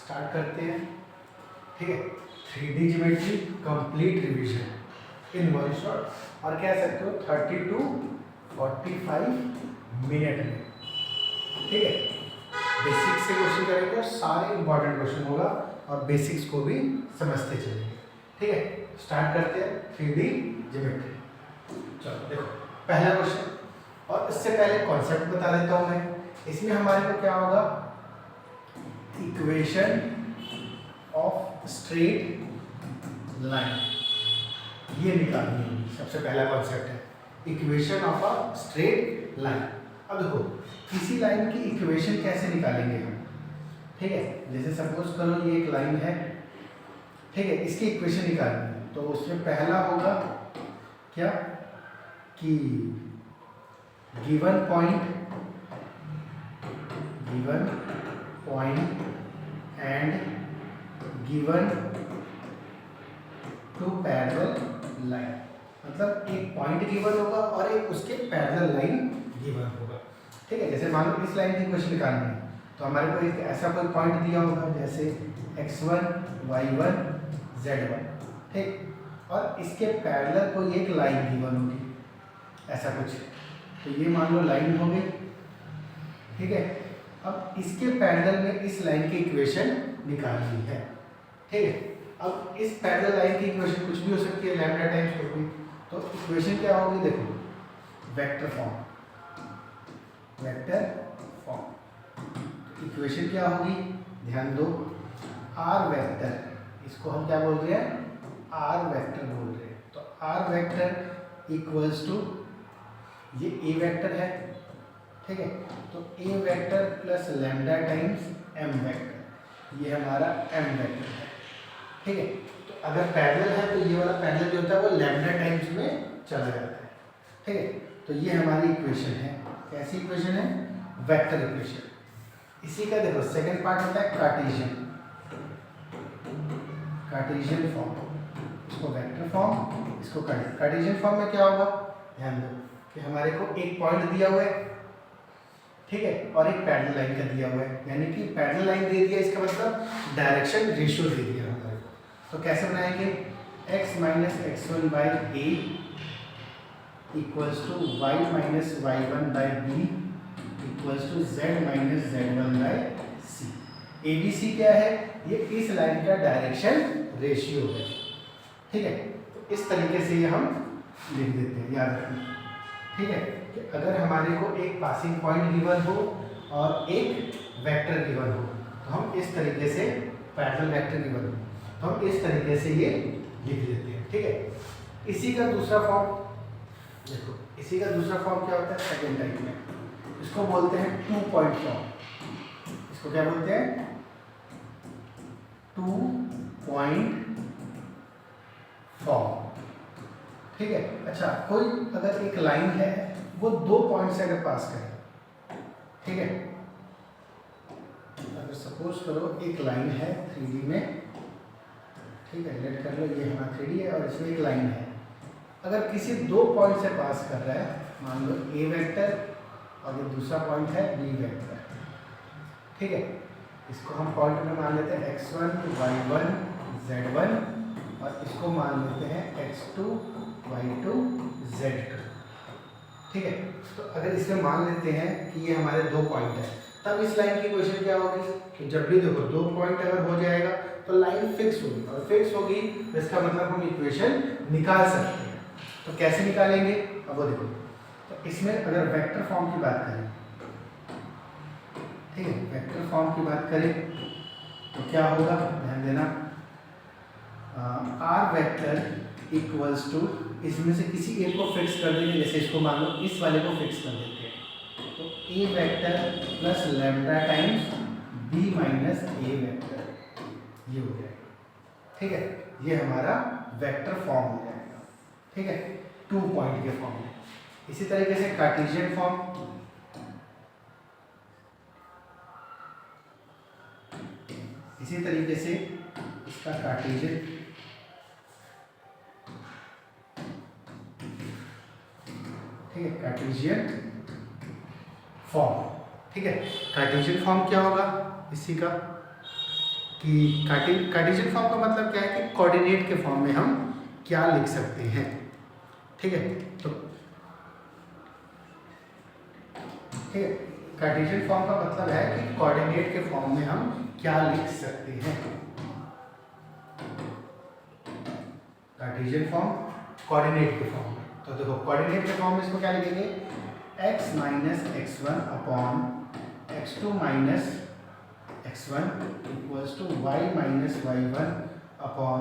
Start करते हैं। ठीक है, 3D geometry complete revision in one shot, और कह सकते हो 30 to 45 मिनट में। ठीक है, बेसिक्स से क्वेश्चन करेंगे और सारे इंपॉर्टेंट क्वेश्चन होगा और बेसिक्स को भी समझते चलेंगे। ठीक है, स्टार्ट करते हैं 3D ज्योमेट्री। चलो देखो पहला क्वेश्चन, और इससे पहले कॉन्सेप्ट बता देता हूं मैं। इसमें हमारे को क्या होगा, इक्वेशन ऑफ स्ट्रेट लाइन, ये निकालनी होगी। सबसे पहला कॉन्सेप्ट है equation of a straight line. अब देखो किसी लाइन की इक्वेशन कैसे निकालेंगे हम। ठीक है, जैसे सपोज करो ये एक लाइन है, ठीक है, इसकी इक्वेशन निकालनी है। तो उसमें पहला होगा क्या कि given point and given to parallel line, मतलब एक पॉइंट गिवन होगा और एक उसके पैरेलल लाइन गिवन होगा। ठीक है, जैसे मान लो इस लाइन की इक्वेशन निकालनी है तो हमारे को एक ऐसा कोई पॉइंट दिया होगा जैसे x1 y1 z1। ठीक, और इसके पैरेलल कोई एक लाइन गिवन होगी ऐसा कुछ, तो ये मान लो लाइन हो गई। ठीक है, अब इसके पैरेलल में इस लाइन की इक्वेशन निकालनी है। ठीक है, अब इस पैरेलल लाइन की इक्वेशन कुछ भी हो सकती है, लैम्डा टाइम्स कुछ भी। तो इक्वेशन क्या होगी, देखो वेक्टर फॉर्म, इक्वेशन क्या होगी, ध्यान दो, आर वेक्टर, इसको हम क्या बोल रहे हैं, आर वेक्टर बोल रहे हैं। तो आर वेक्टर इक्वल्स टू, ये ए वेक्टर है। ठीक है, तो a vector plus lambda times m vector, ये हमारा एम वेक्टर है। ठीक है, तो अगर पैरेलल है तो ये वाला पैरेलल जो होता है वो लैम्डा टाइम्स में चला जाता है। ठीक है, तो ये हमारी इक्वेशन है। कैसी इक्वेशन है, वेक्टर इक्वेशन। इसी का देखो सेकंड पार्ट होता है कार्टेशियन फॉर्म, इसको वेक्टर फॉर्म, इसको कार्टेशियन फॉर्म में क्या होगा, ध्यान दो कि हमारे को एक पॉइंट दिया हुआ है, ठीक है, और एक पैरेलल लाइन का दिया हुआ है, यानी कि पैरेलल लाइन दे दिया, इसका मतलब डायरेक्शन रेशियो दे दिया हमारे को। तो कैसे बनाएंगे, x minus x1 by a equals to y minus y1 by b equals to z minus z1 by c. ABC क्या है, ये इस लाइन का डायरेक्शन रेशियो है। ठीक है, तो इस तरीके से ये हम लिख देते हैं, याद रखना। ठीक है, कि अगर हमारे को एक पासिंग पॉइंट गिवन हो और एक वेक्टर गिवन हो, तो हम इस तरीके से, पैरेलल वेक्टर गिवन हो तो हम इस तरीके से ये लिख देते हैं। ठीक है, इसी का दूसरा फॉर्म देखो, इसी का दूसरा फॉर्म क्या होता है, सेकंड टाइप में, इसको बोलते हैं 2 पॉइंट फॉर्म। इसको क्या बोलते हैं, 2 पॉइंट फॉर्म। ठीक है, अच्छा कोई अगर एक लाइन है वो 2 पॉइंट से अगर पास करे, ठीक है, अगर सपोज करो एक लाइन है 3D में, ठीक है, लेट कर लो ये हमारा 3D है और इसमें एक लाइन है, अगर किसी 2 पॉइंट से पास कर रहा है, मान लो ए वेक्टर और ये दूसरा पॉइंट है बी वेक्टर। ठीक है, इसको हम पॉइंट में मान लेते हैं x1 y1 z1 और इसको मान लेते हैं x2 y2 z2। ठीक है, तो अगर इसमें मान लेते हैं कि ये हमारे 2 पॉइंट है, तब इस लाइन की इक्वेशन क्या होगी, कि जब भी देखो 2 पॉइंट अगर हो जाएगा तो लाइन फिक्स होगी, और फिक्स होगी तो इसका मतलब हम इक्वेशन निकाल सकते हैं। तो कैसे निकालेंगे, अब वो देखो, तो इसमें अगर वेक्टर फॉर्म की बात करें, ठीक है, वेक्टर फॉर्म की बात करें तो क्या होगा, ध्यान देना, आर वेक्टर इक्वल्स टू, इसमें से किसी एक को फिक्स कर देंगे, जैसे इसको मान लो इस वाले को फिक्स कर देते हैं, तो a vector plus lambda times b minus a vector, ये हो जाएगा। ठीक है, ये हमारा वेक्टर फॉर्म हो जाएगा। ठीक है, 2 पॉइंट के फॉर्म में। इसी तरीके से कार्टेशियन फॉर्म, इसी तरीके से इसका कार्टेशियन, ठीक है, कार्टेशियन फॉर्म। ठीक है, कार्टेशियन फॉर्म क्या होगा इसी का, कि कार्टेशियन फॉर्म का मतलब क्या है कि कोऑर्डिनेट के फॉर्म में हम क्या लिख सकते हैं। ठीक है, तो ठीक है, कार्टेशियन फॉर्म का मतलब है कि कोऑर्डिनेट के फॉर्म में हम क्या लिख सकते हैं। कार्टेशियन फॉर्म कोऑर्डिनेट के फॉर्म में, तो देखो कोऑर्डिनेट के फॉर्म में इसको क्या लिखेंगे, x minus x1 upon x2 minus x1 equals to y minus y1 upon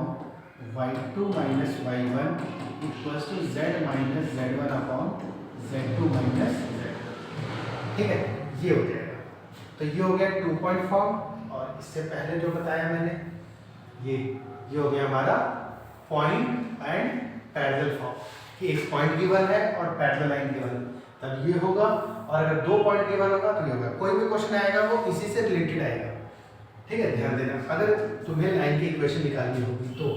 y2 minus y1 equals to z minus z1 upon z2 minus z1। ठीक है, ये हो जाएगा। तो ये हो गया 2 पॉइंट फॉर्म, और इससे पहले जो बताया मैंने ये हो गया हमारा पॉइंट एंड पैरेलल फॉर्म कि एक पॉइंट गिवन है और पैरेलल लाइन गिवन है, तब ये होगा। और अगर 2 पॉइंट गिवन होगा तो ये होगा। कोई भी क्वेश्चन आएगा वो इसी से रिलेटेड आएगा। ठीक है, ध्यान देना। अगर तुम्हें लाइन की इक्वेशन निकालनी होगी तो,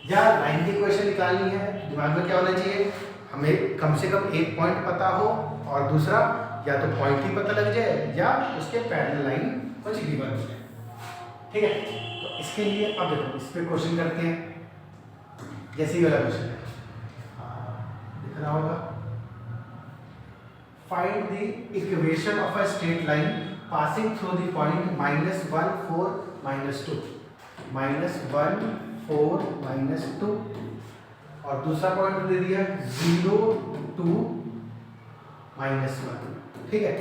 या लाइन की इक्वेशन निकालनी है, दिमाग में क्या होना चाहिए, हमें कम से कम एक पॉइंट पता हो, और दूसरा या तो पॉइंट ही पता लग जाए या उसके पैरेलल लाइन कुछ गिवन हो जाए। ठीक है, तो इसके लिए अब देखो इस पे क्वेश्चन करते हैं। जैसे ही वाला क्वेश्चन है, दिख रहा होगा, find the equation of a straight line passing through the point -1 4 -2 -1 4 -2, और दूसरा पॉइंट दे दिया 0 2 -1। ठीक है,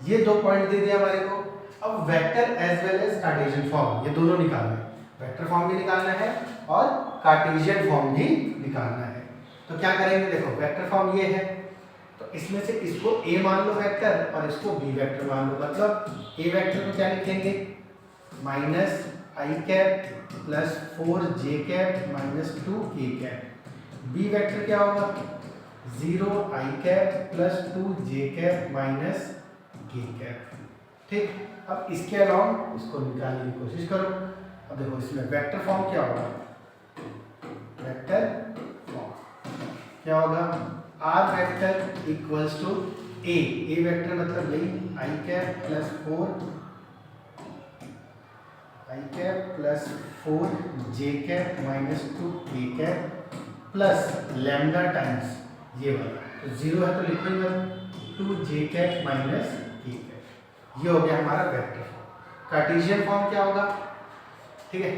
ये 2 पॉइंट दे दिया हमारे को। अब vector as well as Cartesian form, ये दोनों निकालना है। वेक्टर फॉर्म भी निकालना है और कार्टेशियन फॉर्म भी निकालना है। तो क्या करेंगे, देखो वेक्टर फॉर्म ये है, तो इसमें से इसको a मान लो वेक्टर और इसको b वेक्टर मान लो। मतलब a वेक्टर को क्या लिखेंगे, -i cap plus 4j cap minus 2k cap. b vector क्या होगा, 0i cap plus 2j cap minus k cap. ठीक, अब इसके अलावा इसको निकालने की कोशिश करो। अब देखो इसमें वेक्टर फॉर्म क्या होगा, वेक्टर फॉर्म क्या होगा, r vector equals to a vector मतलब यही i cap plus 4j cap minus 2k cap plus lambda times ये वाला, तो 0 है तो लिखो ही मत, 2j cap minus k cap. ये हो गया हमारा वेक्टर फॉर्म। कार्टेशियन फॉर्म क्या होगा, ठीक है,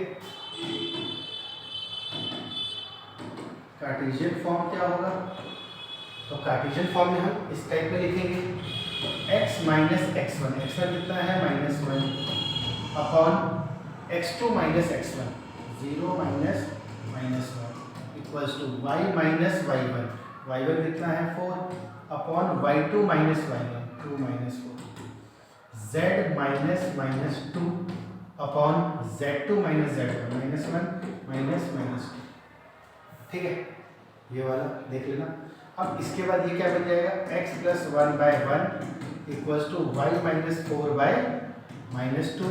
कार्टेशियन फॉर्म क्या होगा, तो कार्टेशियन फॉर्म में हम इस टाइप में लिखेंगे, x माइनस x1, x1 कितना है -1 upon x2 minus x1 0 minus -1 equals to y minus y1, y1 कितना है 4 upon y2 minus y1 2 minus 4, z minus -2 upon z2 minus z1 -1 minus 2। ठीक है, ये वाला देख लेना। अब इसके बाद ये क्या बन जाएगा, x plus 1/1 equals to y minus 4/-2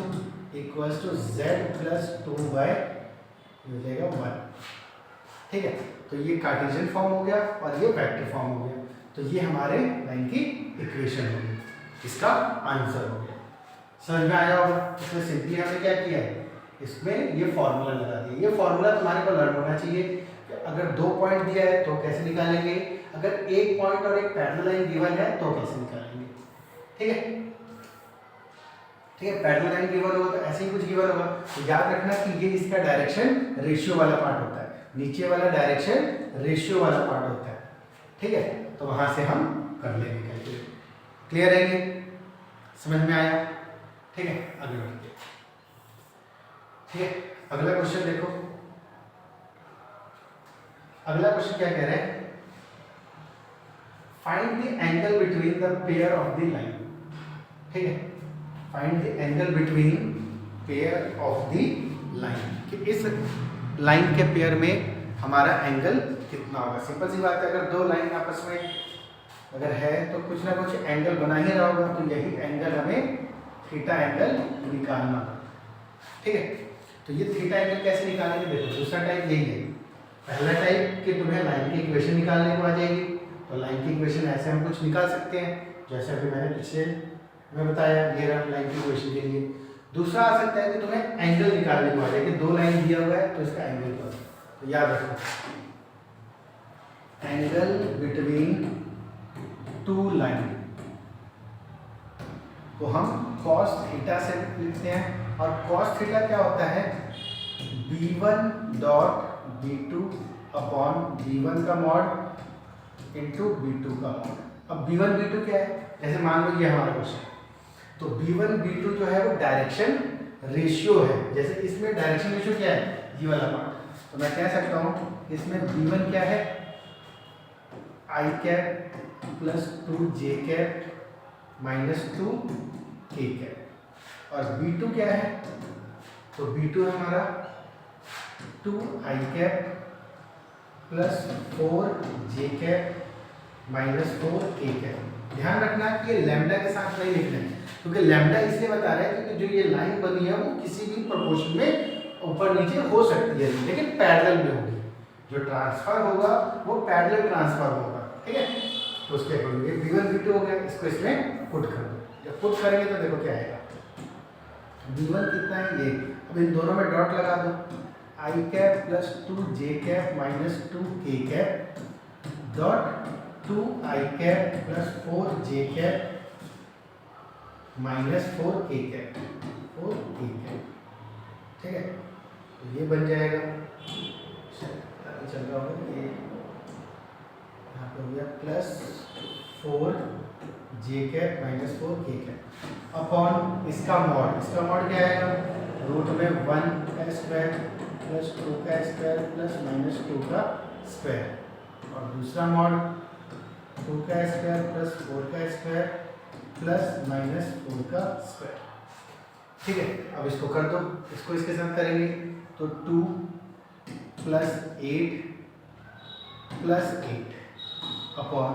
equals to z plus 2/, हो जाएगा 1। ठीक है, तो ये कार्टेशियन फॉर्म हो गया और ये वेक्टर फॉर्म हो गया। तो ये हमारे लाइन की इक्वेशन हो गई, इसका आंसर हो गया। समझ में आया होगा। इसमें सिंपली हमने क्या किया है, इसमें ये फॉर्मूला लगा दिया। ये फॉर्मूला तुम्हारे को लर्न होना चाहिए कि अगर 2 पॉइंट दिया है तो कैसे निकालेंगे, अगर एक पॉइंट और एक पैरेलल लाइन गिवन है तो कैसे निकालेंगे। ठीक है, ठीक है, पैरेलल लाइन गिवन होगा तो ऐसे ही कुछ गिवन होगा, तो याद रखना कि ये इसका डायरेक्शन रेशियो वाला पार्ट होता है, नीचे वाला डायरेक्शन रेशियो वाला पार्ट होता है। ठीक है, तो वहां से हम कर लेंगे कैलकुलेट। क्लियर है ये, समझ में आया। ठीक है, आगे बढ़ते हैं। ठीक है, अगला क्वेश्चन देखो। अगला क्वेश्चन क्या कह रहे हैं, find the angle between the pair of the line. ठीक है, find the angle between pair of the line, कि इस लाइन के पेयर में हमारा एंगल कितना होगा। सिंपल सी बात है, अगर 2 लाइन आपस में अगर है तो कुछ ना कुछ एंगल बना ही रहा होगा, तो यही एंगल हमें थीटा एंगल निकालना। ठीक है, तो ये थीटा एंगल कैसे निकालेंगे, देखो दूसरा टाइप यही है। पहला टाइप कि तुम्हें लाइन की इक्वेशन निकालने को आ जाएगी, तो लाइन की इक्वेशन ऐसे हम कुछ निकाल सकते हैं, जैसे अभी मैंने पीछे में बताया, ये रहा लाइन की इक्वेशन के लिए। दूसरा आ सकता है कि तुम्हें एंगल निकालने को आ जाए कि दो लाइन दिया हुआ है तो इसका एंगल क्या होगा। तो याद रखो एंगल बिटवीन टू लाइन को हम cos थीटा से लिखते हैं और cos थीटा क्या होता है b1 dot b2 upon b1 का मॉड इंटू b2 का मॉड। अब b1 b2 क्या है, जैसे मान लो ये हमारा क्वेश्चन, तो b1 b2 जो है वो डायरेक्शन रेशियो है। जैसे इसमें डायरेक्शन रेशियो क्या है, ये वाला पार्ट, तो मैं कह सकता हूँ इसमें b1 क्या है i cap plus 2j cap minus 2k cap, और b2 क्या है, तो b2 हमारा 2i cap plus 4j cap minus 4k cap. ध्यान रखना कि ये लैम्डा के साथ नहीं लिखना है, क्योंकि लैम्डा इसलिए बता रहा है क्योंकि जो ये लाइन बनी है वो किसी भी प्रोपोर्शन में ऊपर नीचे हो सकती है, लेकिन पैरेलल में होगी। जो ट्रांसफर होगा वो पैरेलल ट्रांसफर होगा, ठीक है। तो उसके अकॉर्डिंग b1 b2 हो गया, इसको इसमें पुट कर दो। जब पुट करेंगे तो देखो क्या आएगा, b1 कितना है ये, अब इन दोनों में डॉट लगा दो, i cap plus 2j cap minus 2k cap dot 2i cap plus 4j cap minus 4k cap, 4k cap, ठीक है। तो ये बन जाएगा, चल रहा होगा ये यहाँ पे हो गया plus 4j cap minus 4k cap upon इसका मॉड क्या आएगा, रूट में 1 का स्क्वायर प्लस 2 का स्क्वायर प्लस माइनस 2 का स्क्वायर, और दूसरा मॉड 2 का स्क्वायर प्लस 4 का स्क्वायर प्लस माइनस 4 का स्क्वायर, ठीक है। अब इसको कर दो, इसको इसके साथ करेंगे तो 2 प्लस 8 प्लस 8 अपॉन,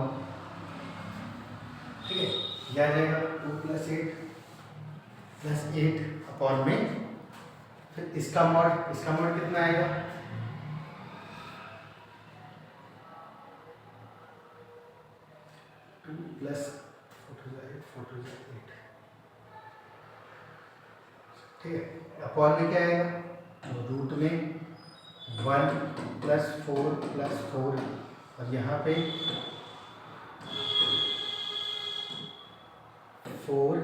ठीक है, यह आ जाएगा 2 प्लस 8 अपॉन में फिर इसका मॉड कितना आएगा, 2 प्लस 4 8, ठीक है। अपॉन में क्या आएगा, तो रूट में 1 प्लस 4 प्लस 4, और यहाँ पे 4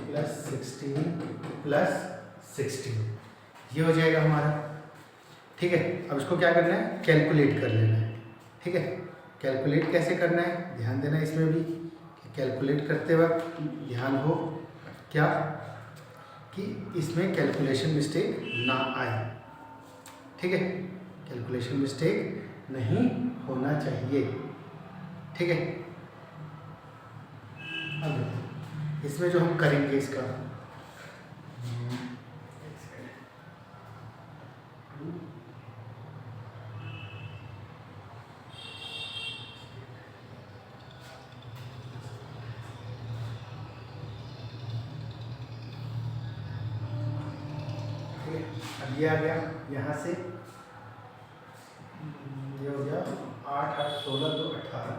प्लस 16 प्लस 16, ये हो जाएगा हमारा, ठीक है। अब इसको क्या करना है, कैलकुलेट कर लेना है, ठीक है। कैलकुलेट कैसे करना है ध्यान देना इसमें भी, कि कैलकुलेट करते वक्त ध्यान हो क्या कि इसमें कैलकुलेशन मिस्टेक ना आए, ठीक है। कैलकुलेशन मिस्टेक नहीं होना चाहिए, ठीक है। अब इसमें जो हम करेंगे इसका अब ये आ गया यहाँ से, ये हो गया 8 8 16 2 18,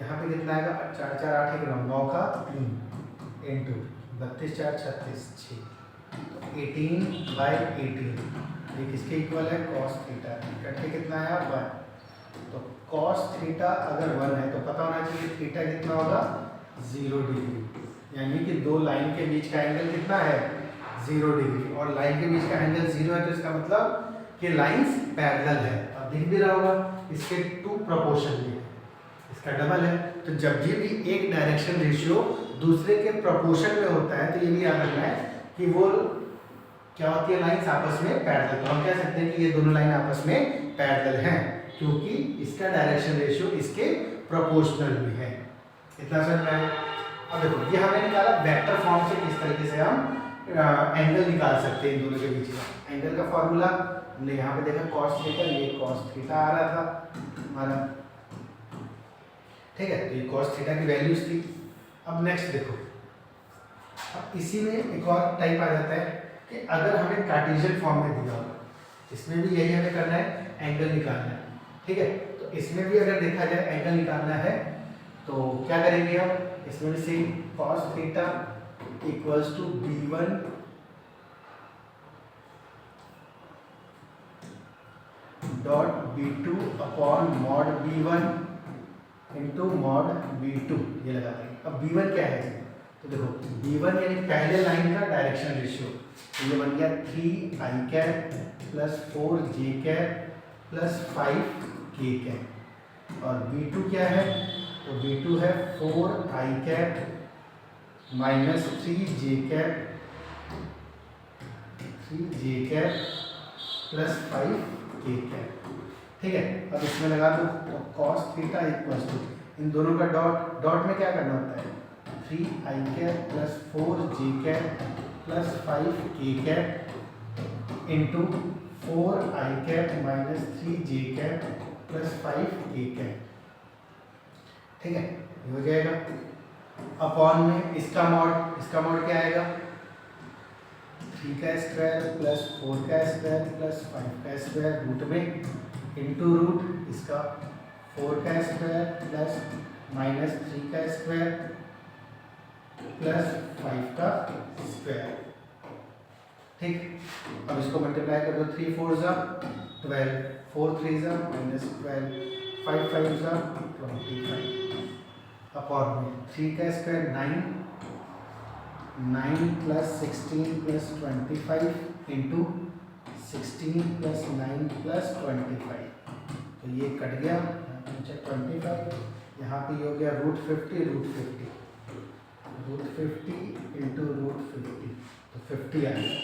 यहाँ पे कितना आएगा 4 4 8 1 9 का 3 इंटू 32 4 36 6, तो 18/18, ये किसके इक्वल है, cos थीटा, इकट्ठे कितना आया 1, तो cos थीटा अगर 1 है तो पता होना चाहिए थीटा कितना होगा 0 डिग्री, यानी कि दो लाइन के बीच का एंगल कितना है 0 डिग्री, और लाइन के बीच का एंगल 0 है तो इसका मतलब कि लाइंस पैरेलल है। अब दिख भी रहा होगा इसके 2 प्रोपोर्शन में, इसका डबल है, तो जब भी एक डायरेक्शन रेशियो दूसरे के प्रोपोर्शन में होता है तो ये भी याद रखना है कि वो क्या होती है, लाइंस आपस में पैरेलल। तो हम कह सकते हैं कि ये दोनों लाइन आपस में पैरेलल हैं क्योंकि इसका डायरेक्शन रेशियो इसके प्रोपोर्शनल में है। इतना समझ में आया। अब देखो ये हमने निकाला वेक्टर फॉर्म से, किस तरीके से हम एंगल निकाल सकते हैं इन दोनों के बीच का। एंगल का फॉर्मूला हमने यहाँ पे देखा cos थीटा, ये cos थीटा आ रहा था हमारा, ठीक है। तो ये cos थीटा की वैल्यूज थी। अब नेक्स्ट देखो, अब इसी में एक और टाइप आ जाता है कि अगर हमें कार्टेशियन फॉर्म में दिया होगा, इसमें भी यही हमें करना है, एंगल निकालना है, ठीक है। तो इसमें भी अगर देखा जाए एंगल निकालना है तो क्या करेंगे हम, इसमें भी same cos theta equals to b1 dot B2 upon mod B1 into mod B2, ये लगा देंगे। अब B1 क्या है, तो देखो B1 यानी पहले लाइन का डायरेक्शन रेशियो, तो ये बन गया 3i cap plus 4j cap plus 5k cap. और B2 क्या है, तो B2 है 4i cap minus 3j cap plus 5k cap. ठीक है, अब इसमें लगा दो, तो cos थीटा इक्वल्स टू, इन दोनों का डॉट, डॉट में क्या करना होता है, 3i cap plus 4j cap plus 5k cap into 4i cap minus 3j cap plus 5k cap. ठीक है, ये हो जाएगा। अपॉन में इसका मॉड क्या आएगा, 3 का स्क्वायर प्लस 4 का स्क्वायर प्लस 5 का स्क्वायर रूट में इंटू रूट इसका 4 का स्क्वायर प्लस माइनस 3 का स्क्वायर प्लस 5 का स्क्वायर। ठीक, अब इसको मल्टीप्लाई कर दो, 3 4 जा 12, 4 3 जा माइनस 12, 5 5 जा 25 अपॉन में 3 का square 9 plus 16 plus 25 into 16 plus 9 plus 25, तो ये कट गया 25, यहाँ पे ये हो गया रूट 50 इंटू रूट 50, तो 50 आएगा,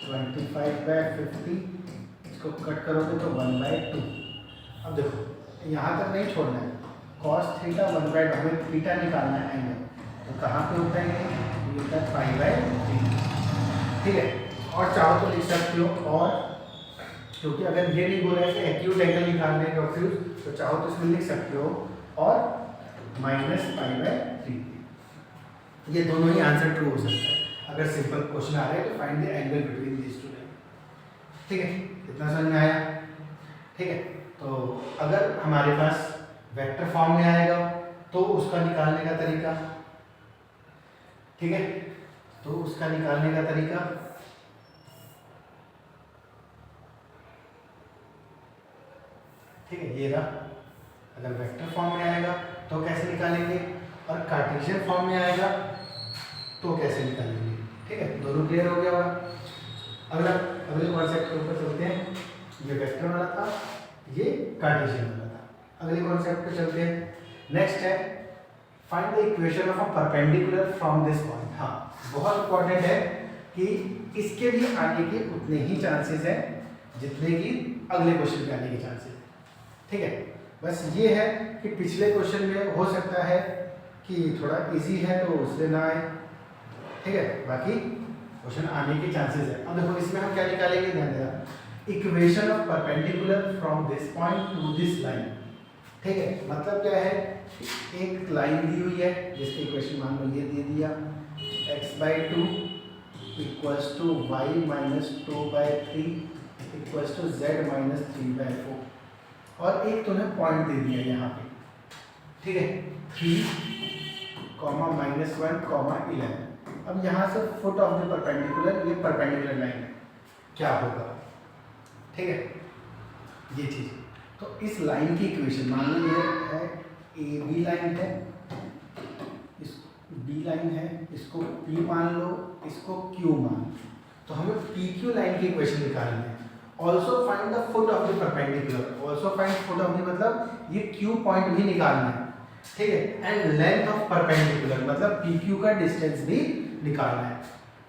25/50, इसको कट करोगे तो 1/2। अब देखो यहाँ तक नहीं छोड़ना है, cos थीटा 1/2, हमें थीटा निकालना है एंगल, तो कहाँ पे होता है ये होता है π/3। ठीक है, और चाहो तो लिख सकते हो, और क्योंकि अगर ये नहीं बोला है कि एक्यूट एंगल निकालने का फ्यूज, तो चाहो तो इसमें लिख सकते हो और माइनस π/3। ये दोनों ही आंसर ट्रू हो सकता है अगर सिंपल क्वेश्चन आ रहा है, तो find the angle between these two line. ठीक है, इतना समझ में आया। ठीक है, तो अगर हमारे पास वेक्टर फॉर्म में आएगा तो उसका निकालने का तरीका, ठीक है, तो उसका निकालने का तरीका ठीक है, ये रहा। अगर वेक्टर फॉर्म में आएगा तो कैसे निकालेंगे, और कार्टेशियन फॉर्म में आएगा तो कैसे निकालेंगे। ठीक है, दोनों क्लियर हो गया होगा। अगले कॉन्सेप्ट के ऊपर चलते हैं। ये वेक्टर वाला था, ये कार्टेशियन वाला था। अगले कॉन्सेप्ट पे चलते हैं। नेक्स्ट है find the equation of a perpendicular from this point. हाँ, बहुत इंपॉर्टेंट है कि इसके भी आने के उतने ही चांसेस हैं जितने कि अगले क्वेश्चन के आने के चांसेस हैं। ठीक है, बस ये है कि पिछले क्वेश्चन में हो सकता है कि थोड़ा इजी है तो उससे ना आए। ठीक है, बाकी क्वेश्चन आने के चांसेस है। अब देखो इसमें हम क्या निकालेंगे, ध्यान देना, equation of perpendicular from this point two this line. ठीक है, मतलब क्या है, एक लाइन दी हुई है जिसकी इक्वेशन मान लो ये दे दिया, x/2 equals to y minus 2/3 equals to z minus 3/4, और एक तुम्हें पॉइंट दे दिया यहाँ पे। ठीक है, 3, -1, 11। अब यहाँ से फुट ऑफ द परपेंडिकुलर, ये परपेंडिकुलर लाइन है, क्या होगा। ठीक है, ये चीज़, तो इस लाइन की इक्वेशन मान लो ये है AB लाइन है, इस B लाइन है, इसको P मान लो, इसको Q मान लो, तो हमें PQ लाइन की इक्वेशन निकालनी है। Also find the foot of the perpendicular, also find foot of the मतलब ये Q पॉइंट भी निकालना है। ठीक है, एंड लेंथ ऑफ परपेंडिकुलर मतलब PQ का डिस्टेंस भी निकालना है।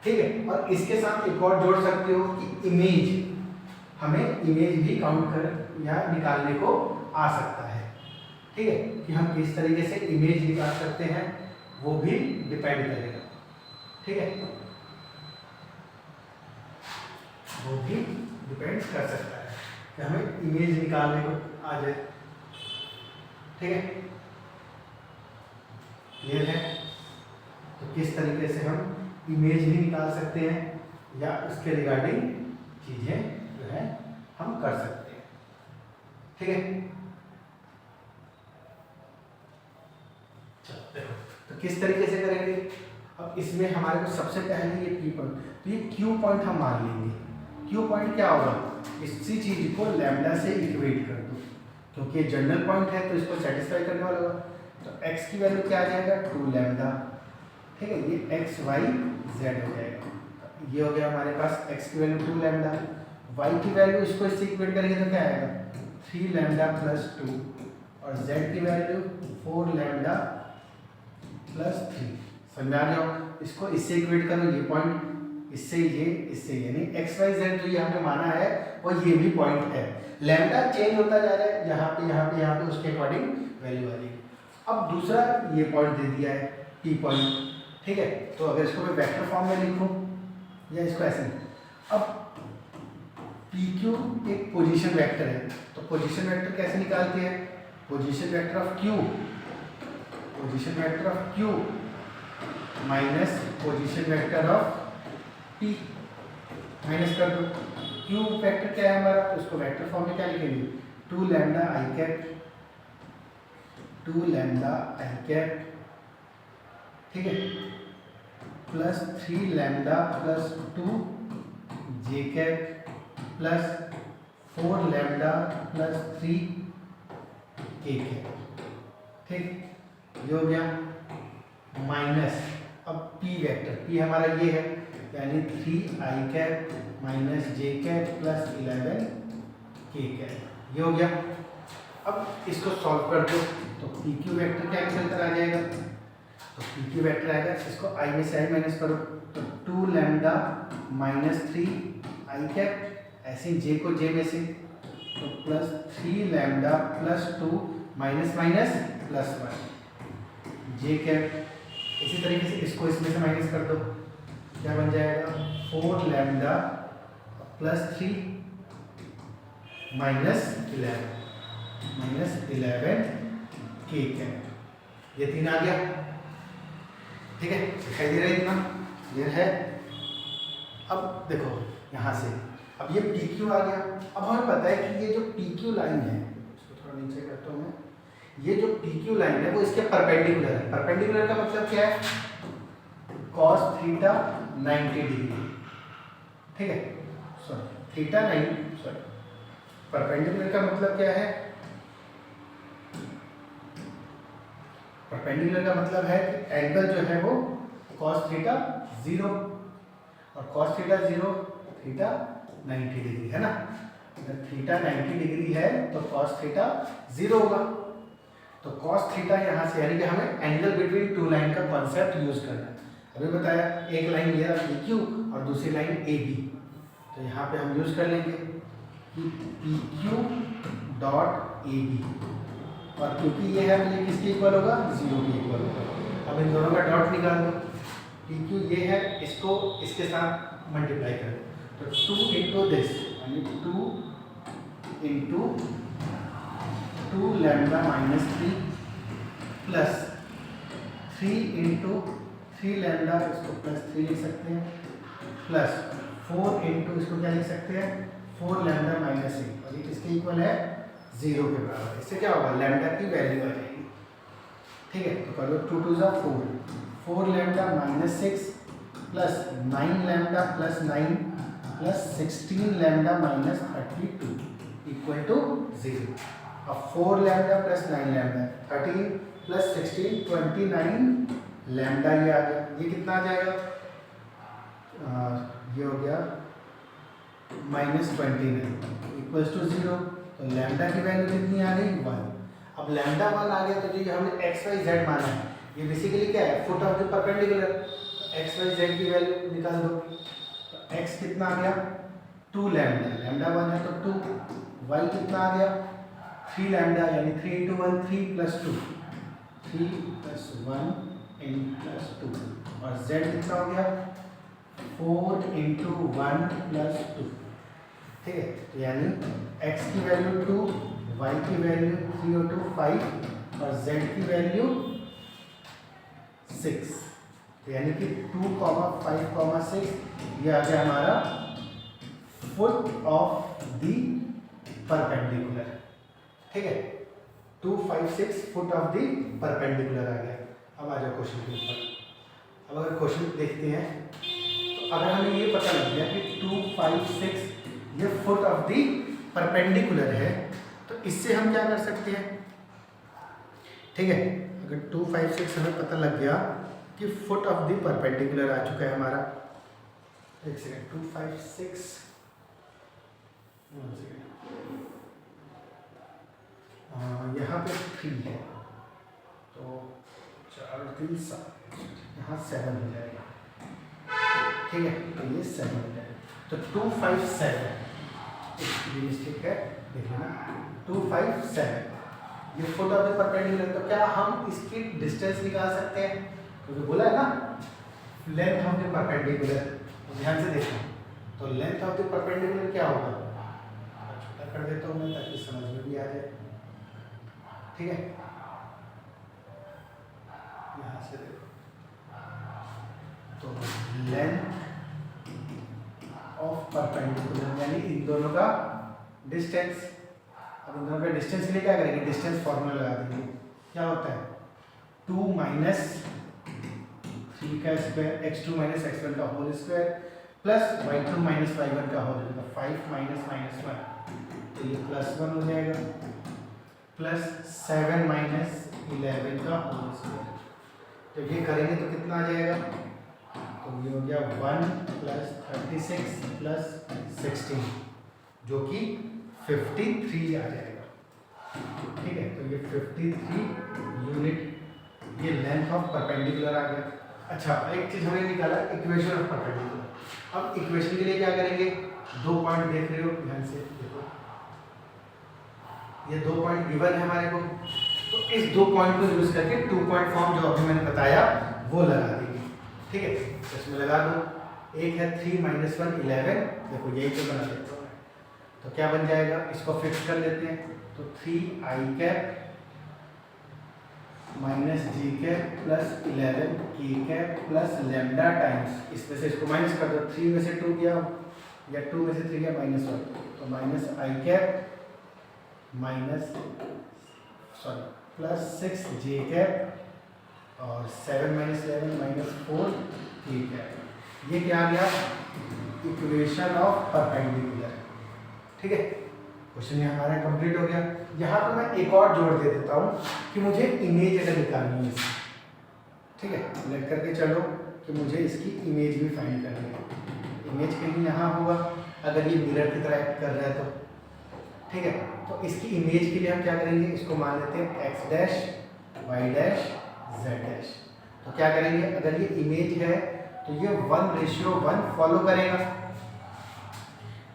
ठीक है, और इसके साथ एक और जोड़ सकते हो कि इमेज, हमें इमेज भी काउंट कर या निकालने को आ सकता है। ठीक है, कि हम किस तरीके से इमेज निकाल सकते हैं वो भी डिपेंड करेगा। ठीक है, वो भी डिपेंड कर सकता है कि हमें इमेज निकालने को आ जाए। ठीक है, क्लियर है। तो किस तरीके से हम इमेज भी निकाल सकते हैं या उसके रिगार्डिंग चीजें जो है हम कर सकते हैं। ठीक है, चलो देखो तो किस तरीके से करेंगे। अब इसमें हमारे को सबसे पहले ये P पॉइंट, तो ये Q पॉइंट हम मान लेंगे। क्यू पॉइंट क्या होगा, इसी चीज को लैम्डा से इक्वेट कर दो, क्योंकि ये जनरल पॉइंट है तो इसको सेटिस्फाई करने वाला होगा। तो x की वैल्यू क्या आ जाएगा, 2 लैम्डा, ठीक है, ये x y z हो जाएगा। ये हो गया हमारे पास x की वैल्यू 2 लैम्डा, y की वैल्यू इसको इससे इक्वेट करेंगे तो क्या आएगा 3 लैम्डा प्लस 2, और z की वैल्यू 4 लैम्डा प्लस 3। समझ में आ गया? इसको इससे इक्वेट करो, ये पॉइंट इससे ये नहीं, एक्स वाई जेड जो ये हमने माना है वो ये भी पॉइंट है। लैम्डा चेंज होता जा रहा है, यहाँ पे उसके अकॉर्डिंग वैल्यू आ जाएगी। अब दूसरा ये पॉइंट दे दिया है पी पॉइंट, ठीक है, तो अगर इसको मैं वेक्टर फॉर्म में लिखूं या इसको ऐसे, अब पी क्यू एक पोजीशन वेक्टर है, तो पोजीशन वेक्टर कैसे निकालते हैं, position vector of Q minus position vector of P, minus कर दो। क्यू वेक्टर क्या है हमारा, तो उसको वेक्टर फॉर्म में क्या लिखेंगे, 2 लैम्डा आई कैप, ठीक है, प्लस 3 लैम्डा प्लस 2 जे कैप प्लस 4 लैम्डा प्लस 3 के कैप, ठीक, ये हो गया माइनस। अब पी वेक्टर, पी हमारा ये है, यानी 3 आई कैप माइनस जे कैप प्लस 11 के कैप, ये हो गया। अब इसको सॉल्व कर दो तो पी क्यू वेक्टर क्या निकल कर आ जाएगा, तो पी क्यू वेक्टर आएगा, इसको आई में से आई माइनस करो, तो 2 लैम्डा माइनस 3 आई कैप, ऐसे जे को जे में से, तो plus 3 lambda plus 2 minus minus plus 1 जे कैप। इसी तरीके से इसको इसमें से माइनस कर दो, क्या बन जाएगा 4 लैम्डा प्लस 3 माइनस 11 के कैप, ये 3 आ गया, ठीक है, दिखाई दे रहा है इतना, ये है। अब देखो यहाँ से, अब ये पी क्यू आ गया। अब हमें पता है कि ये जो पी क्यू लाइन है, इसको थोड़ा नीचे करता हूँ मैं, ये जो पी क्यू लाइन है वो इसके परपेंडिकुलर है। परपेंडिकुलर का मतलब क्या है, कॉस थीटा 90 डिग्री, ठीक है, परपेंडिकुलर का मतलब क्या है, परपेंडिकुलर का मतलब है कि एंगल जो है वो कॉस थीटा 0, और कॉस थीटा 0 थीटा 90 डिग्री है ना, अगर थीटा 90 डिग्री है तो कॉस थीटा 0 होगा। तो कॉस थीटा यहाँ से, यानी कि हमें एंगल बिटवीन टू लाइन का कॉन्सेप्ट यूज करना है। अभी बताया एक लाइन ये रहा पी क्यू और दूसरी लाइन ए बी, तो यहाँ पे हम यूज कर लेंगे कि पी क्यू डॉट ए बी, और क्योंकि ये है तो ये किसके इक्वल होगा, 0 के इक्वल होगा। अब इन दोनों का डॉट निकाल दो, पी क्यू ये है, इसको इसके साथ मल्टीप्लाई कर दो, तो 2 इंटू दिस, यानी 2 into 2 lambda minus 3 plus 3 into 3 lambda, इसको प्लस 3 लिख सकते हैं, प्लस 4 इंटू इसको क्या लिख सकते हैं 4 लैम्डा माइनस 1, और ये किसके इक्वल है 0 के बराबर। इससे क्या होगा, लैम्डा की वैल्यू आ जाएगी, ठीक है। तो कर लो 2 2 4 lambda minus 6 plus 9 lambda plus 9 plus 16 lambda minus 32 equal to 0। अब 4 lambda plus 9 lambda 13 plus 16 29 lambda, ये आ गया, ये कितना आ जाएगा, ये हो गया -29 इक्वल्स टू 0। तो लैम्डा की वैल्यू कितनी आ गई 1। अब लैम्डा 1 आ गया, तो जो हमने एक्स वाई जेड माना है ये बेसिकली क्या है, फुट ऑफ द परपेंडिकुलर, तो एक्स वाई जेड की वैल्यू निकाल दो, तो एक्स कितना आ गया 2 लैम्डा, लैम्डा 1 है तो 2, वाई कितना आ गया 3 लैम्डा, यानी 3 into 1 3 plus 2 3 plus 1 in plus 2, और z कितना हो गया 4 इंटू 1 प्लस 2, ठीक है। तो यानी x की वैल्यू 2, y की वैल्यू 3 और 2 5, और z की वैल्यू 6, तो यानी कि 2, 5, 6 ये आ गया हमारा फुट ऑफ द परपेंडिकुलर, ठीक है, 2, 5, 6 फुट ऑफ द परपेंडिकुलर आ गया। अब आ जाओ क्वेश्चन के ऊपर। अब अगर क्वेश्चन देखते हैं, तो अगर हमें ये पता लग गया कि 2, 5, 6 ये फुट ऑफ द परपेंडिकुलर है, तो इससे हम क्या कर सकते हैं, ठीक है, अगर 2, 5, 6 हमें पता लग गया कि फुट ऑफ द परपेंडिकुलर आ चुका है हमारा, एक सेकेंड, 2, 5, 6, यहाँ पे 3 है, तो 4, 3, 7, यहाँ 7 हो जाएगा, ठीक है, तो ये 7 हो जाएगा, तो 2, 5, 7, मिस्टेक है, देखिए ना, 2, 5, 7, ये फुट ऑफ द परपेंडिकुलर, तो क्या हम इसकी डिस्टेंस निकाल सकते हैं, क्योंकि तो बोला है ना लेंथ ऑफ द परपेंडिकुलर, ध्यान से देखो, तो लेंथ ऑफ द परपेंडिकुलर क्या होगा, छोटा कर देता हूँ मैं ताकि समझ में भी आ जाए, ठीक है, यहाँ से देखो, तो लेंथ ऑफ परपेंडिकुलर यानी इन दोनों का डिस्टेंस, अब इन दोनों का डिस्टेंस के लिए क्या करेंगे, डिस्टेंस फॉर्मूला लगा देंगे, क्या होता है 2 माइनस 3 का स्क्वायर x2 माइनस x1 का whole square plus y2 minus y1 का होल स्क्वायर, 5 माइनस माइनस 1, तो ये +1 हो जाएगा, प्लस 7 माइनस 11 का होल स्क्वायर, तो ये करेंगे तो कितना आ जाएगा, तो ये हो गया 1 प्लस 36 प्लस 16 जो कि 53 आ जाएगा, ठीक है, तो ये 53 यूनिट, ये लेंथ ऑफ परपेंडिकुलर आ गया। अच्छा, एक चीज हमने निकाला इक्वेशन ऑफ परपेंडिकुलर, अब इक्वेशन के लिए क्या करेंगे, 2 पॉइंट देख रहे हो, ध्यान से देखो, ये 2 पॉइंट गिवन है हमारे को, तो इस 2 पॉइंट को यूज करके 2 पॉइंट फॉर्म जो अभी मैंने बताया वो लगा देंगे, ठीक है, तो इसमें लगा दो, एक है 3 माइनस 1 11, देखो यही तो बना देता हूँ, तो क्या बन जाएगा, इसको फिक्स कर लेते हैं, तो 3i कैप माइनस जी कैप प्लस 11 के कैप प्लस लेमडा टाइम्स, इसमें से इसको माइनस कर दो, 3 में से 2 गया या 2 में से 3 गया -1, तो माइनस आई कैप माइनस प्लस 6 जे कैप और 7 माइनस 11 माइनस 4 के कैप, ये क्या आ गया, इक्वेशन ऑफ परपेंडिकुलर, ठीक है, क्वेश्चन ये हमारा कंप्लीट हो गया। यहाँ पर मैं एक और जोड़ दे देता हूँ कि मुझे इमेज अगर निकालनी है इसकी, ठीक है, लेट करके चलो कि मुझे इसकी इमेज भी फाइंड करनी है, इमेज के लिए यहाँ होगा, अगर ये मिरर की तरह एक्ट कर रहा है तो, ठीक है, तो इसकी इमेज के लिए हम क्या करेंगे, इसको मान लेते हैं x dash y dash z dash, तो क्या करेंगे, अगर ये इमेज है तो ये 1:1 फॉलो करेगा,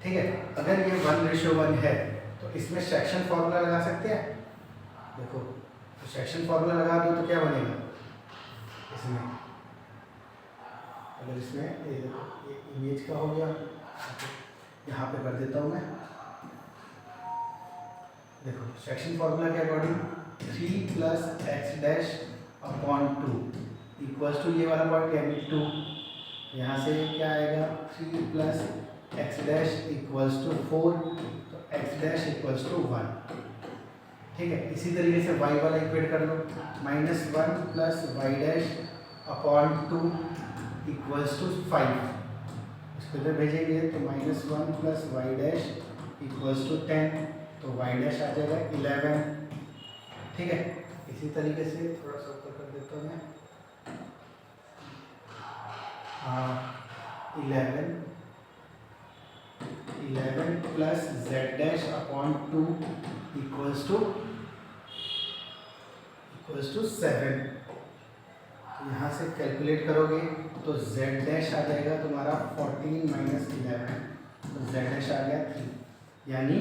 ठीक है, अगर ये 1:1 है तो इसमें सेक्शन फॉर्मूला लगा सकते हैं, देखो, तो सेक्शन फॉर्मूला लगा दो तो क्या बनेगा, इसमें अगर इसमें ये देखो, ये इमेज का हो गया, यहाँ पे कर देता हूँ मैं, देखो सेक्शन फॉर्मूला के according 3 plus x dash upon 2 equals to ये वाला पॉइंट यानी 2, यहाँ से क्या आएगा 3 plus x dash equals to 4, तो x डैश इक्वल्स टू 1, ठीक है, इसी तरीके से y वाला इक्वेट कर लो, -1 plus y dash upon 2 equals to 5, इसको इधर भेजेंगे तो -1 plus y dash equals to 10, तो y डैश आ जाएगा 11, ठीक है, इसी तरीके से थोड़ा सा ऊपर कर देता हूँ मैं, 11 plus z dash upon 2 equals to 7, तो यहाँ से कैलकुलेट करोगे तो z डैश आ जाएगा तुम्हारा 14 माइनस 11, तो z डैश आ गया 3, यानी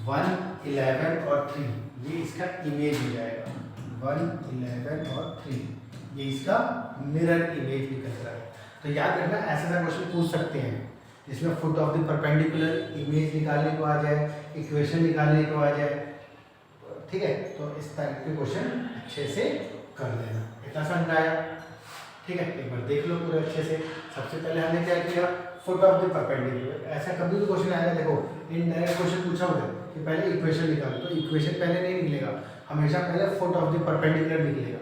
1, 11 और 3 ये इसका इमेज हो जाएगा, 1, 11 और 3 ये इसका मिरर इमेज निकल रहा है। तो याद रखना ऐसा क्वेश्चन पूछ सकते हैं जिसमें foot of the perpendicular image निकालने को आ जाए, इक्वेशन निकालने को आ जाए, ठीक है, तो इस टाइप के क्वेश्चन अच्छे से कर लेना, इतना समझ आया, ठीक है, एक बार देख लो पूरे अच्छे से। सबसे पहले हमने क्या किया, फुट ऑफ द परपेंडिकुलर, ऐसा कभी भी क्वेश्चन आएगा, देखो इनडायरेक्ट क्वेश्चन पूछा होगा कि पहले इक्वेशन निकालो, तो इक्वेशन पहले नहीं निकलेगा, हमेशा पहले फुट ऑफ द परपेंडिकुलर निकलेगा।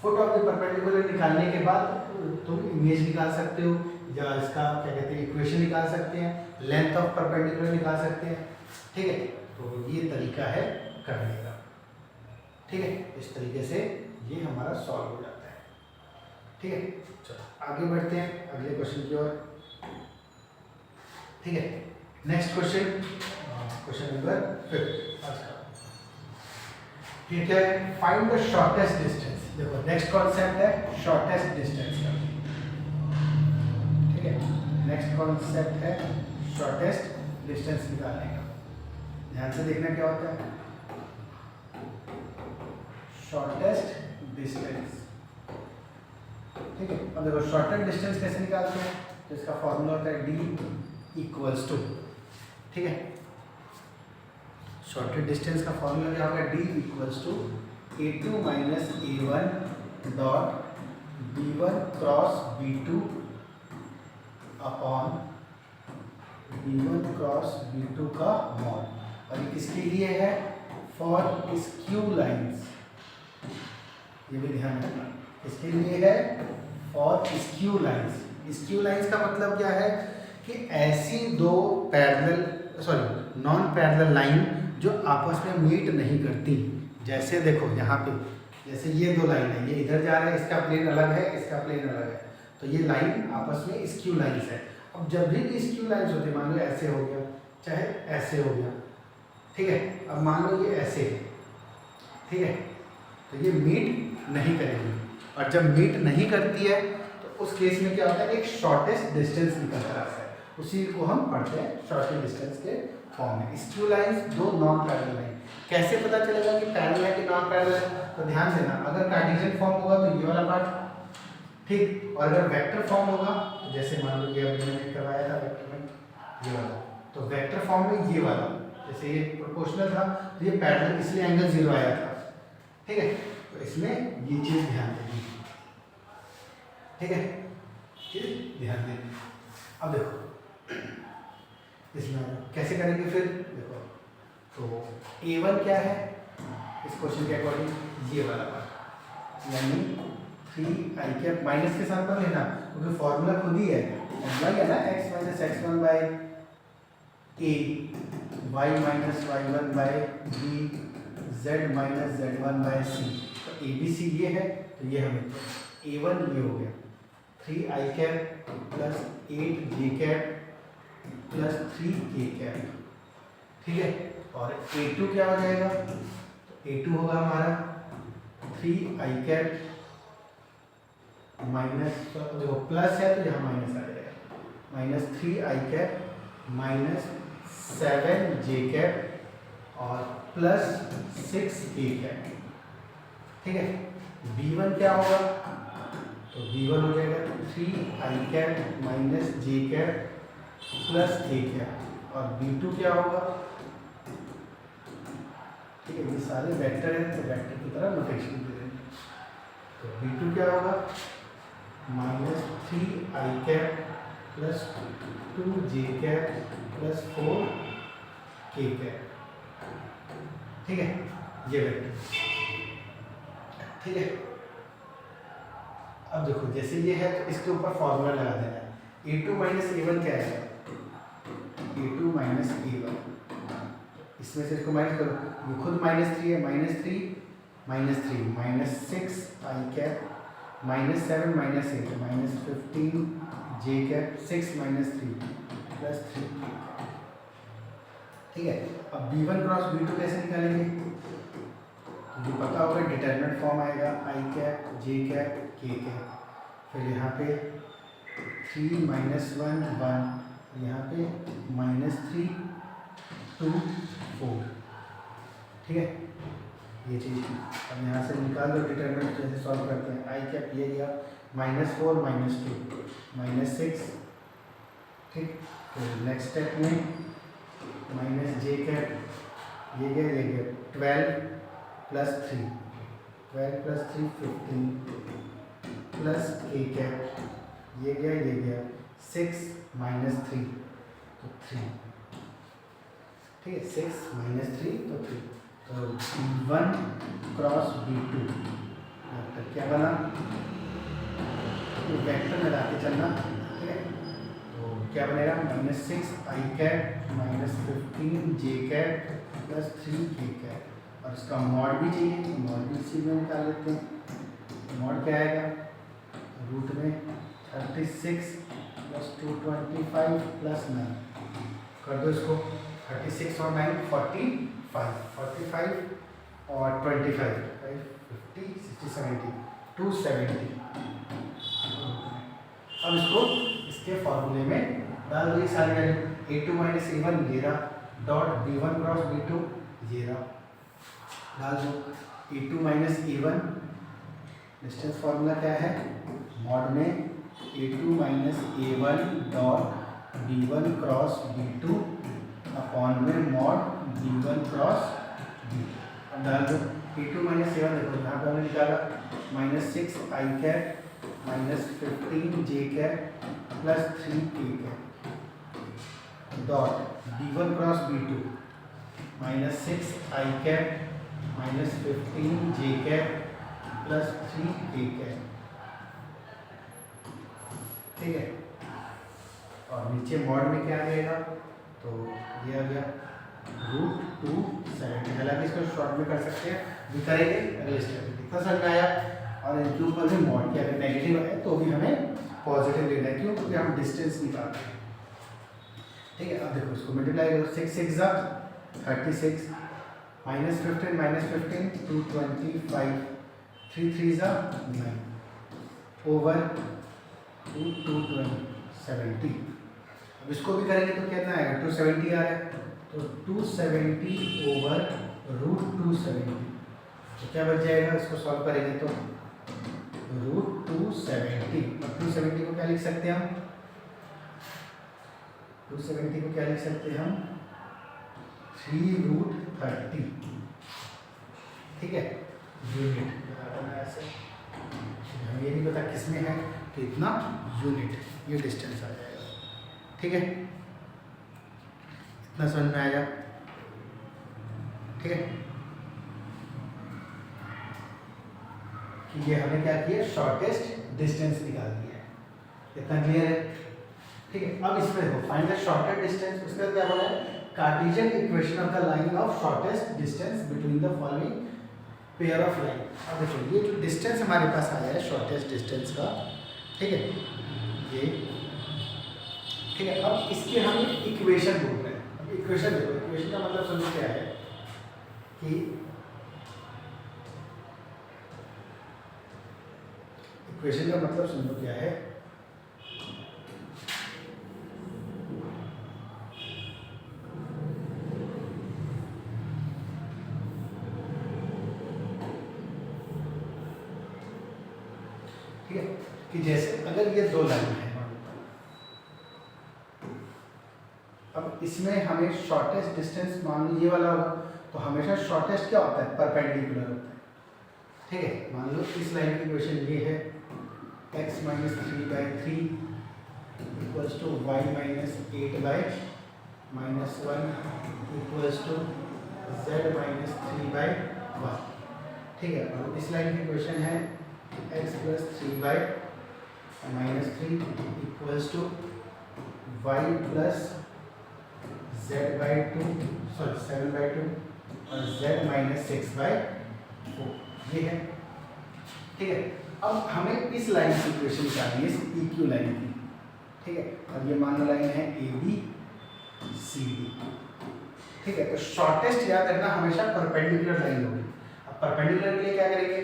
फुट ऑफ द परपेंडिकुलर निकालने के बाद तुम इमेज निकाल सकते हो, या इसका क्या कहते हैं इक्वेशन निकाल सकते हैं, लेंथ ऑफ परपेंडिकुलर निकाल सकते हैं। ठीक है, तो ये तरीका है करने का। ठीक है, इस तरीके से ये हमारा सॉल्व हो जाता है। ठीक है, चलो आगे बढ़ते हैं अगले क्वेश्चन की ओर। ठीक है, नेक्स्ट क्वेश्चन, क्वेश्चन नंबर 5 आज का। ये क्या है? Find the shortest distance. देखो नेक्स्ट कॉन्सेप्ट है शॉर्टेस्ट डिस्टेंस का। ठीक है, नेक्स्ट कॉन्सेप्ट है शॉर्टेस्ट डिस्टेंस निकालने का। ध्यान से देखना क्या होता है शॉर्टेस्ट डिस्टेंस। ठीक है, अब देखो शॉर्टेस्ट डिस्टेंस कैसे निकालते हैं, तो इसका फॉर्मूला होता है d इक्वल्स टू। ठीक है, शॉर्टेस्ट डिस्टेंस का फॉर्मूला क्या होगा, d equals to a2 minus a1 dot b1 cross b2 upon b1 cross b2 का मॉड। और ये किसके लिए है? For skew lines. ये भी ध्यान रखना, इसके लिए है for skew lines. Skew lines का मतलब क्या है कि ऐसी दो नॉन पैरेलल लाइन जो आपस में मीट नहीं करती। जैसे देखो यहाँ पे, जैसे ये दो लाइन है, ये इधर जा रहा है, इसका प्लेन अलग है, इसका प्लेन अलग है, तो ये लाइन आपस में स्क्यू लाइंस है। अब जब भी स्क्यू लाइंस होती है, मान लो ऐसे हो गया, चाहे ऐसे हो गया। ठीक है, अब मान लो ये ऐसे है। ठीक है, तो ये मीट नहीं करेगी, और जब मीट नहीं करती है तो उस केस में क्या होता है, एक शॉर्टेस्ट डिस्टेंस निकल कर आता है। उसी को हम पढ़ते हैं शॉर्टेस्ट डिस्टेंस के फॉर्म में। स्क्यू लाइंस दो नॉन पैरेलल लाइन। कैसे पता चलेगा कि पैरेलल है कि नॉन पैरेलल है? तो ध्यान देना, अगर कार्टेशियन फॉर्म होगा तो ये वाला पार्ट, ठीक, और अगर वेक्टर फॉर्म होगा तो जैसे मान लो ये अभी मैंने करवाया था वेक्टर में, ये वाला, तो वेक्टर फॉर्म में ये वाला, जैसे ये प्रोपोर्शनल था तो ये पैरेलल, इसलिए एंगल 0 आया था। ठीक है, तो इसमें ये चीज ध्यान देनी। ठीक है, चीज ध्यान देनी। अब देखो इसमें कैसे करेंगे फिर, देखो तो A1 क्या है इस क्वेश्चन के अकॉर्डिंग, ये वाला पार्ट, यानी 3i कैप माइनस के साथ पर लेना, क्योंकि फॉर्मूला खुद ही है, फॉर्मूला है ना x minus x1 by a, y minus y1 by b, z minus z1 by c। तो a b c ये है, तो ये हमें A1 ये हो गया 3i cap plus 8j cap plus 3k cap. ठीक है, और A2 क्या हो जाएगा, तो A2 होगा हमारा 3i कैप माइनस, देखो प्लस है तो यहाँ माइनस आ जाएगा, minus 3i cap minus 7j cap और प्लस 6k कैप। ठीक है, B1 क्या होगा, तो B1 हो जाएगा 3i cap minus j cap plus k cap, और B2 क्या होगा, ठीक है, ये सारे वेक्टर हैं तो वेक्टर की तरह नोटेशन दे देंगे। तो B2 क्या होगा, minus 3i cap plus 2j cap plus 4k cap. ठीक है, ये वेक्टर। ठीक है, अब देखो जैसे ये है तो इसके ऊपर फॉर्मूला लगा देना है। A2 माइनस A1 क्या है, A2 माइनस A1, इसमें से इसको माइनस करो, ये खुद -3 है, -3 minus 6i cap minus 7 minus 8 minus 15j cap 6 minus 3 plus 3। ठीक है, अब B1 क्रॉस B2 कैसे निकालेंगे, जो पता होगा डिटरमिनेंट फॉर्म आएगा i cap j cap k cap, फिर यहाँ पे 3 माइनस 1 1, यहाँ पे -3 2 4। ठीक है, ये चीज़ अब यहाँ से निकाल दो डिटरमिनेंट, जैसे सॉल्व करते हैं। i कैप ये गया -4 -2 -6। ठीक, तो नेक्स्ट स्टेप में -j कैप ये गया 12 plus 3, 12 plus 3 15 plus k cap ये गया 6 माइनस 3 तो 3। ठीक है, 6 माइनस 3 तो 3, तो B1 क्रॉस B2 वेक्टर क्या बना, वेक्टर में लाके चलना। ठीक है, क्या बनेगा -6 i cap -15 j cap plus 3 k cat, और इसका मॉड भी चाहिए तो मॉड भी इसी में निकाल लेते हैं। मॉड क्या आएगा, रूट में 36 प्लस 225 प्लस 9 कर दो इसको, 36 और 9 45 और 25 50 60 70 270। अब इसको इसके फॉर्मूले में डाल दो, ये सारी वैल्यू a2 माइनस a1 ये रहा, डॉट b1 क्रॉस b2 ये रहा, डाल दो a2 minus a1, distance formula क्या है, मॉड में a2 minus a1 dot b1 cross b2 upon में मॉड b1 क्रॉस b2। अब डाल दो a2 माइनस a1, देखो यहाँ पे हमने निकाला -6 i cap -15 j cap plus 3 k cap dot b1 cross b2 -6 i cap -15 j cap plus 3 k cat, ठीक है। और नीचे मॉड में क्या आ जाएगा, तो ये आ गया √270। हालांकि इसको शॉर्ट में कर सकते हैं, भी करेंगे अगले स्टेप में। कितना समझ में आया, और इनके ऊपर भी मॉड के अगर नेगेटिव है तो भी हमें पॉजिटिव लेना है, क्यों, क्योंकि हम डिस्टेंस निकालते हैं, ठीक है। अब देखो इसको मल्टीप्लाई करो, 6 6 जा 36 -15 225 3 3 जा 9 ओवर 270। अब इसको भी करेंगे तो कितना आएगा, 270 आ रहा है, तो 270 ओवर √270, तो क्या बच जाएगा, इसको सॉल्व करेंगे तो √270। अब 270 को क्या लिख सकते हैं हम, 270 को क्या लिख सकते हैं हम, 3√30, ठीक है, यूनिट। ऐसे हमें ये नहीं पता किस में है, तो इतना यूनिट ये डिस्टेंस आ जाएगा, ठीक है। इतना समझ में आएगा, ठीक है, कि ये हमने क्या किया, शॉर्टेस्ट डिस्टेंस निकाल दिया है, इतना क्लियर है, ठीक है। अब इसमें देखो फाइंड द शॉर्टेस्ट डिस्टेंस, उसका क्या बोला है, Cartesian equation of the line of shortest distance between the following pair of line. अब देखो ये जो डिस्टेंस हमारे पास आया है शॉर्टेस्ट डिस्टेंस का, ठीक है, ये ठीक है। अब इसके हम इक्वेशन बोल रहे हैं। अब इक्वेशन देखो, इक्वेशन का मतलब समझो क्या है कि इक्वेशन का मतलब समझो क्या है, ठीक है, कि जैसे अगर ये दो लाइन है, अब इसमें हमें शॉर्टेस्ट डिस्टेंस मान लो ये वाला होगा, तो हमेशा शॉर्टेस्ट क्या होता है, परपेंडिकुलर होता है, ठीक है। मान लो इस लाइन की इक्वेशन ये है, x - 3/3 equals to y - 8/-1 equals to z - 3/1, ठीक है। और इस लाइन की इक्वेशन है x + 3/-3 equals to y + z/2 sorry 7/2 और z - 6/4, ये है, ठीक है। अब हमें इस लाइन की इक्वेशन निकालनी है, इस PQ लाइन की, ठीक है। अब ये मान लो लाइन है ABCD, ठीक है। तो शॉर्टेस्ट याद रखना हमेशा परपेंडिकुलर लाइन होगी। अब परपेंडिकुलर के लिए क्या करेंगे,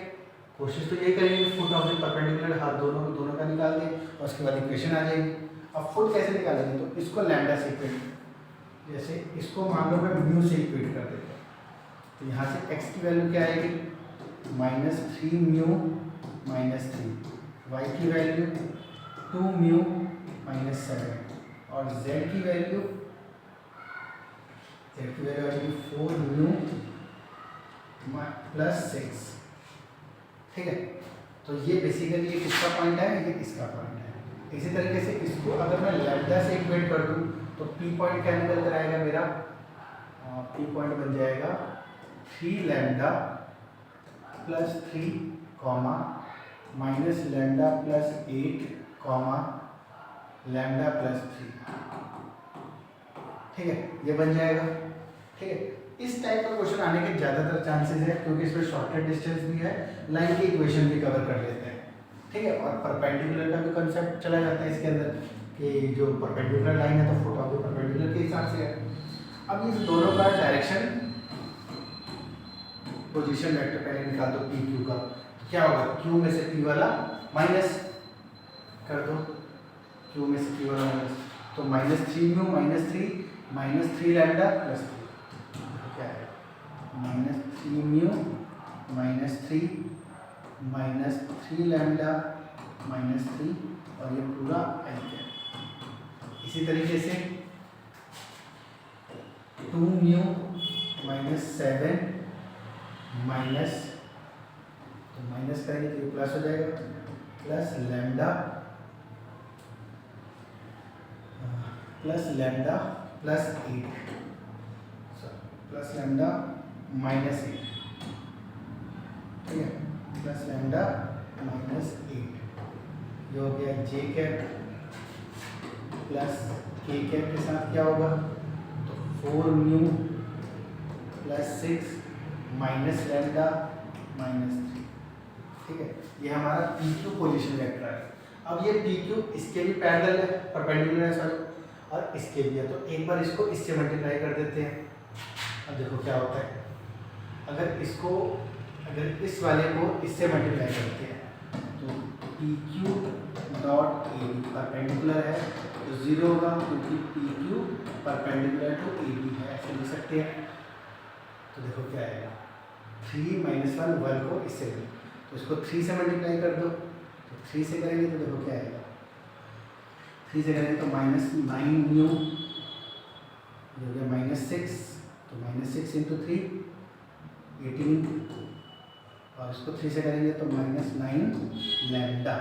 कोशिश तो यही करेंगे फुट ऑफ द परपेंडिकुलर हाथ दोनों का निकाल दें, और उसके बाद इक्वेशन आ जाएगी। अब फुट कैसे निकालेंगे, तो इसको लैम्डा से इक्वेट, जैसे इसको मान लो मैं म्यू से इक्वेट कर देता हूँ, तो यहाँ से x की वैल्यू क्या आएगी, -3 म्यू -3, y की वैल्यू 2 म्यू -7, और z की वैल्यू आएगी 4 म्यू +6, ठीक है। तो ये बेसिकली ये किसका पॉइंट है, ये इसका पॉइंट है। इसी तरीके से इसको अगर मैं लैम्डा से इक्वेट कर दूँ तो P पॉइंट क्या निकल कर आएगा मेरा, P पॉइंट बन जाएगा 3 लैम्डा + 3 -λ + 8 -λ लैम्डा प्लस 3। ठीक है, ये बन जाएगा। ठीक है, इस टाइप का क्वेश्चन आने के ज़्यादातर चांसेस है क्योंकि इसमें शॉर्टेड डिस्टेंस भी है, लाइन की इक्वेशन भी कवर कर लेते हैं। ठीक है, और परपेंडिकुलर का भी कंसेप्ट चला जाता है इसके अंदर कि जो परपेंडिकुलर लाइन है तो फुट ऑफ द परपेंडिकुलर के हिसाब से है। अब इस दोनों का डायरेक्शन पोजीशन वेक्टर पहले निकाल दो पी क्यू का, क्या होगा, क्यू में से पी वाला माइनस कर दो, क्यू में से पी वाला माइनस, तो -3 म्यू -3 लैम्डा प्लस 3, क्या है -3 म्यू -3 लैम्डा -3 और ये पूरा आई कैप। इसी तरीके से 2 म्यू -7 माइनस, तो माइनस करेंगे तो ये प्लस हो जाएगा, plus lambda plus 8, plus lambda -8। ठीक है, प्लस लैम्डा -8, ये हो गया जे कैप प्लस के कैप के साथ क्या होगा, तो 4 म्यू प्लस 6 माइनस लैम्डा -3। ठीक है, ये हमारा पी क्यू पोजिशन वेक्टर है। अब ये पी क्यू इसके भी पैरेलल है, परपेंडिकुलर है सॉरी, और इसके भी है, तो एक बार इसको इससे मल्टीप्लाई कर देते हैं। अब देखो क्या होता है, अगर इस वाले को इससे मल्टीप्लाई करते हैं तो पी क्यू डॉट ए बी परपेंडिकुलर है तो 0 होगा क्योंकि p q perpendicular to a b है, ऐसे लिख सकते हैं। तो देखो क्या आएगा, 3 - 1 1 को इससे करें तो इसको 3 से मल्टीप्लाई कर दो, तो 3 से करेंगे तो देखो क्या आएगा, 3 से करेंगे तो -9 म्यू, ये हो गया -6, तो -6 × 3 18, और इसको 3 से करेंगे तो -9 लैम्डा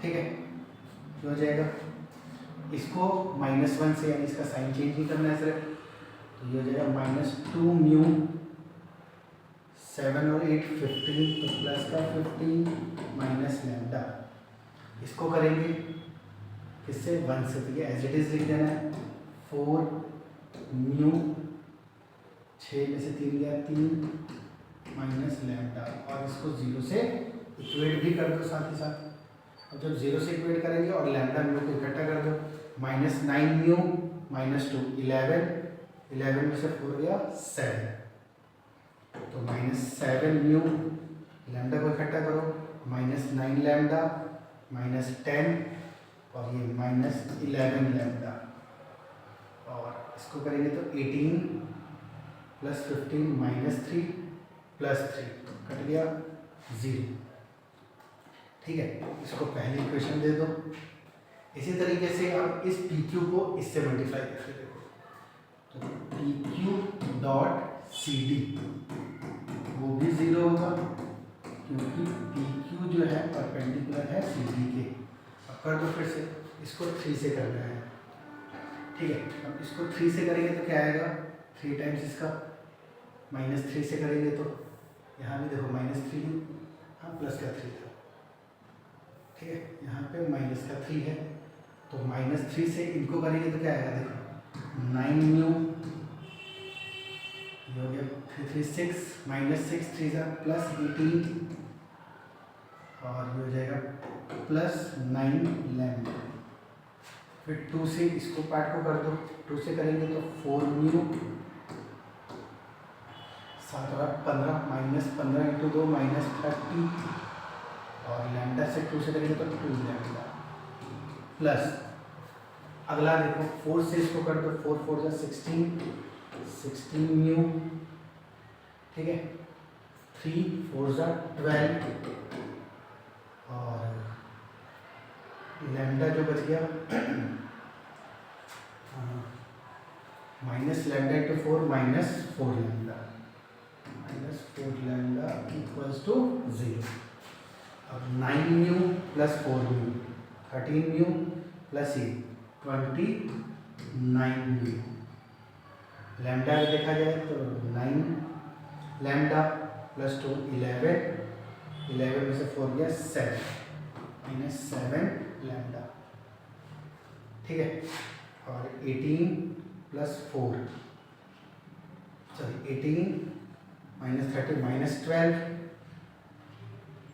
ठीक है, जो हो जाएगा। इसको -1 से, यानी इसका साइन चेंज नहीं करना है सिर्फ, तो ये हो जाएगा -2 म्यू 7 और 8 15, तो प्लस का 15 माइनस लैम्डा। इसको करेंगे किससे, 1 से, तो ये एज इट इज लिख देना है, 4 म्यू 6 में से 3 गया 3 माइनस लैम्डा, और इसको 0 से इक्वेट भी कर दो साथ ही साथ। और जब 0 से इक्वेट करेंगे और लैम्डा म्यू को इकट्ठा कर दो, -9 म्यू -2 11 में से 4 गया 7, तो -7 म्यू, लैम्डा को इकट्ठा करो, -9 लैम्डा -10 और ये -11 लैम्डा, और इसको करेंगे तो 18 + 15 -3 + 3 कट गया 0। ठीक है, इसको पहली इक्वेशन दे दो। इसी तरीके से आप इस पी क्यू को इससे मल्टीप्लाई करके देखो, तो p Q dot c d वो भी 0 होगा क्योंकि पी क्यू जो है परपेंडिकुलर है सी डी के। अब कर दो फिर से, इसको 3 से करना है। ठीक है, अब इसको 3 से करेंगे तो क्या आएगा, 3 टाइम्स इसका, -3 से करेंगे तो यहाँ भी देखो -3, हाँ प्लस का 3 था। ठीक है, यहाँ पे -3 है, तो -3 से इनको करेंगे तो क्या आएगा, देखो 9 म्यू, ये हो गया 3 3 6 -6 3 + 18, और ये हो जाएगा +9 लैम्डा। फिर 2 से इसको पार्ट को कर दो, 2 से करेंगे तो 4 म्यू 7 और 15 -15 × 2 -30, और लैम्डा से 2 से करेंगे तो 2 लैम्डा, प्लस अगला देखो 4 से इसको कर दो, 4 4 16 म्यू। ठीक है, 3 4 12, और लैम्डा जो बच गया माइनस लैम्डा × 4 -4 लैम्डा, -4 लैम्डा = 0। अब 9 mu + 4 mu 13 mu + 8 29 mu. Lambda अगर देखा जाए तो 9 लैम्डा + 2 11 में से 4 गया 7, माइनस 7 लैम्डा, ठीक है। और 18 plus 4, sorry 18 minus 30 minus 12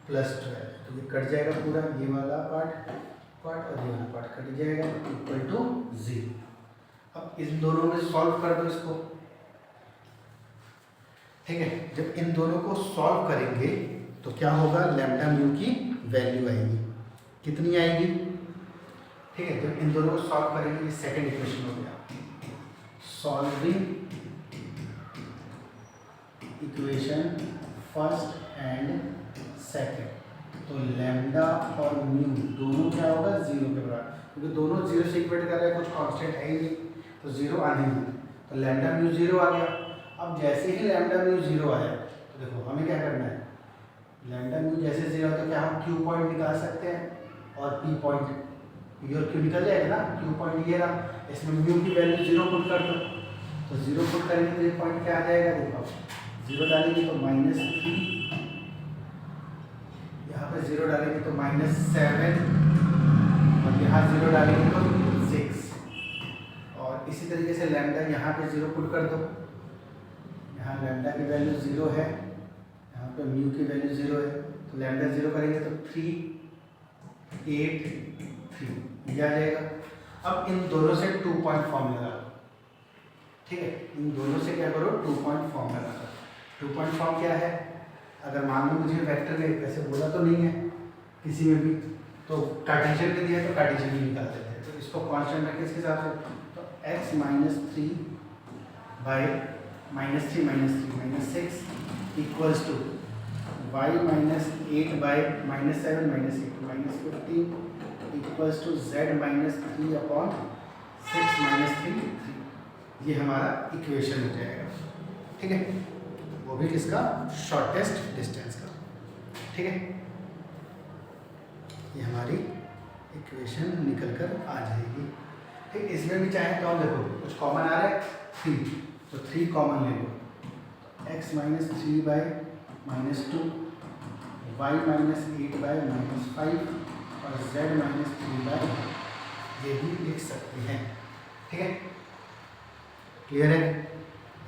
plus 12, तो ये कट जाएगा पूरा, ये वाला पार्ट और ये वाला पार्ट कट जाएगा, इक्वल टू 0। अब इन दोनों में सॉल्व कर दो इसको, ठीक है। जब इन दोनों को सॉल्व करेंगे तो क्या होगा, लैम्डा म्यू की वैल्यू आएगी, कितनी आएगी, ठीक है। जब इन दोनों को सॉल्व करेंगे, ये सेकंड इक्वेशन हो गया, solving equation first and second, तो लैम्डा और म्यू दोनों क्या होगा, 0 के बराबर, क्योंकि दोनों 0 से इक्वेट कर रहे हैं, कुछ कांस्टेंट है ही नहीं, तो 0 आने ही, तो लैम्डा म्यू 0 आ गया। अब जैसे ही लैम्डा म्यू 0 आया, तो देखो हमें क्या करना है, लैम्डा म्यू जैसे 0 है तो क्या हम क्यू पॉइंट निकाल सकते हैं और पी पॉइंट, पी और क्यू निकल जाएगा ना, क्यू पॉइंट ये रहा, इसमें म्यू की वैल्यू 0 पुट कर दो, तो 0 पुट करेंगे तो ये पॉइंट क्या आ जाएगा, देखो 0 डालेंगे तो -3, यहाँ पे 0 डालेंगे तो -7, और यहाँ 0 डालेंगे तो 6, और इसी तरीके से लैम्डा यहाँ पे 0 पुट कर दो, यहाँ लैम्डा की वैल्यू 0 है, यहाँ पे म्यू की वैल्यू 0 है, तो लैम्डा 0 करेंगे तो 3, 8, 3 ये आ जाएगा। अब इन दोनों से 2 पॉइंट फॉर्म लगा लो, ठीक है, इन दोनों से क्या करो, 2 पॉइंट फॉर्म लगा लो। 2 पॉइंट फॉर्म क्या है, अगर मान लो मुझे वेक्टर में वैसे बोला तो नहीं है किसी में भी, तो कार्टेशियन में दिया तो कार्टेशियन भी निकाल देते हैं, तो इसको कांस्टेंट रखें इसके हिसाब से, तो x -3 by -3 -3 -6 equals to y -8 by -7 -8 -15 equals to z -3 upon 6 -3 3, ये हमारा इक्वेशन हो जाएगा, ठीक है, वो भी किसका, शॉर्टेस्ट डिस्टेंस का, ठीक है। ये हमारी इक्वेशन निकल कर आ जाएगी, ठीक। इसमें भी चाहे तो हम देखो कुछ कॉमन आ रहा है 3, तो 3 कॉमन ले लो, x -3 बाई -2, y -8 बाई -5 और z -3 बाई, ये भी लिख सकते हैं, ठीक है, क्लियर है।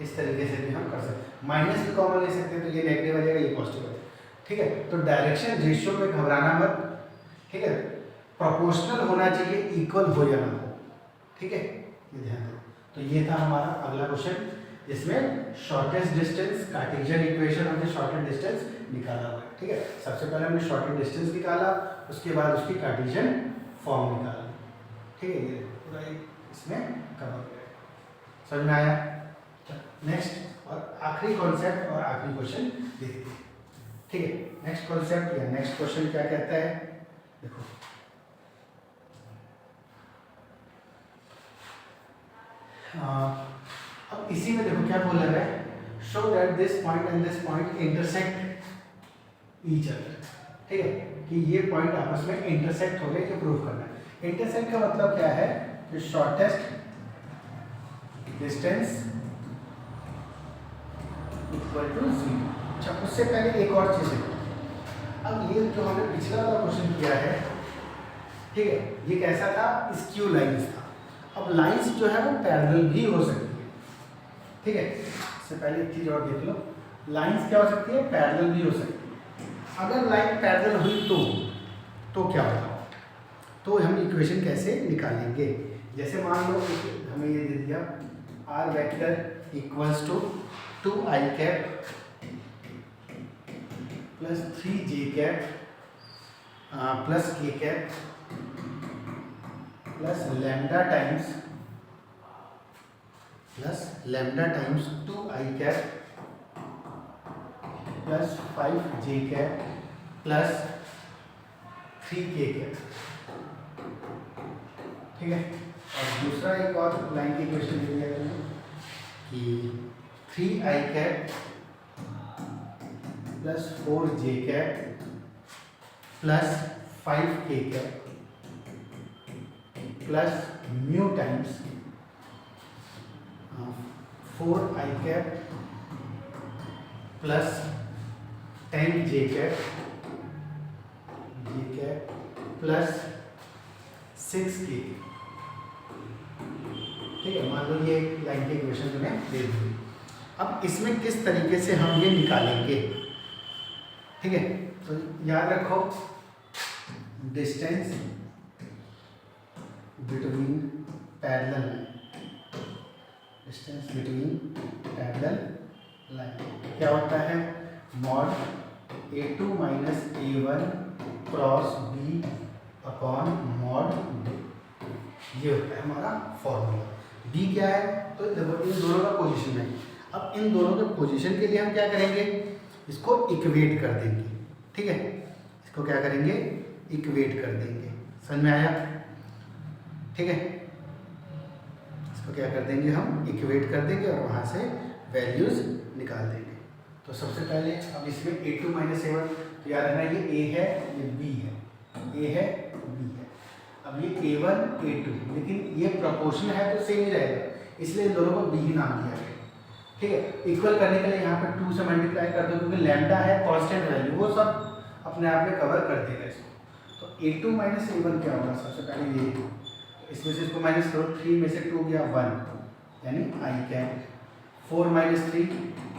इस तरीके से भी हम कर सकते हैं, माइनस भी कॉमन ले सकते हैं, तो ये नेगेटिव आ जाएगा, ये पॉजिटिव आ जाएगा, ठीक है। तो डायरेक्शन रेशियो में घबराना मत, ठीक है, प्रोपोर्शनल होना चाहिए, इक्वल हो या ना हो, ठीक है, ये ध्यान दो। तो ये था हमारा अगला क्वेश्चन, जिसमें shortest distance, Cartesian equation of the shortest distance निकाला हुआ है, ठीक है। सबसे पहले हमने शॉर्टेस्ट डिस्टेंस निकाला, उसके बाद उसकी कार्टेशियन फॉर्म निकाला, ठीक है, ये पूरा इसमें कवर किया, समझ में आया। नेक्स्ट और आखिरी कॉन्सेप्ट और आखिरी क्वेश्चन देखते हैं, ठीक है। नेक्स्ट कॉन्सेप्ट या नेक्स्ट क्वेश्चन क्या कहता है, देखो अब इसी में देखो क्या बोला है, show that this point and this point intersect each other, ठीक है, कि ये पॉइंट आपस में इंटरसेक्ट हो गए, ये प्रूव करना है। इंटरसेक्ट का मतलब क्या है, कि शॉर्टेस्ट डिस्टेंस इक्वल टू 0। अच्छा, उससे पहले एक और चीज है, अब ये जो हमने पिछला वाला क्वेश्चन किया है, ठीक है, ये कैसा था, स्क्यू लाइंस था। अब लाइंस जो है वो पैरेलल भी हो सकती है, ठीक है। इससे पहले एक चीज और देख लो, लाइंस क्या हो सकती है, पैरेलल भी हो सकती है। अगर लाइन पैरेलल हुई तो क्या होगा, तो हम इक्वेशन कैसे निकालेंगे, जैसे मान लो हमें ये दे दिया r vector equals to 2i cap plus 3j cap plus k cap plus lambda times 2i cap plus 5j cap plus 3k cap, ठीक है। और दूसरा एक और लाइन की इक्वेशन दे दिया है कि 3i cap plus 4j cap plus 5k cap plus mu times 4i cap plus 10j cap plus 6k। ठीक है, मान लो ये लाइन की इक्वेशन तुम्हें दे दी। अब इसमें किस तरीके से हम ये निकालेंगे, ठीक है, तो याद रखो distance between parallel line, distance between parallel line क्या होता है, mod a2 minus a1 cross b upon mod b, ये होता है हमारा फॉर्मूला। b क्या है, तो देखो इन दोनों का पोजीशन है। अब इन दोनों के पोजीशन के लिए हम क्या करेंगे, इसको इक्वेट कर देंगे। ठीक है, इसको क्या करेंगे, इक्वेट कर देंगे। समझ में आया? ठीक है, इसको क्या कर देंगे, हम इक्वेट कर देंगे और वहाँ से वैल्यूज निकाल देंगे। तो सबसे पहले अब इसमें a2 माइनस a1, तो याद रखना ये a है, ये b है, a है, b है। अब ये a1 a2, लेकिन ये प्रोपोर्शन है तो सेम ही रहेगा, इसलिए इन दोनों को b ही नाम दिया गया। ठीक है, इक्वल करने के लिए यहाँ पर 2 से मल्टीप्लाई कर दो, क्योंकि लैम्डा है कांस्टेंट वैल्यू, वो सब अपने आप में कवर कर देगा इसको। तो a2 माइनस a1 क्या होगा, सबसे पहले ये, इसमें से इसको माइनस करो, 3 में से 2 गया 1 यानी i कैप, 4 माइनस 3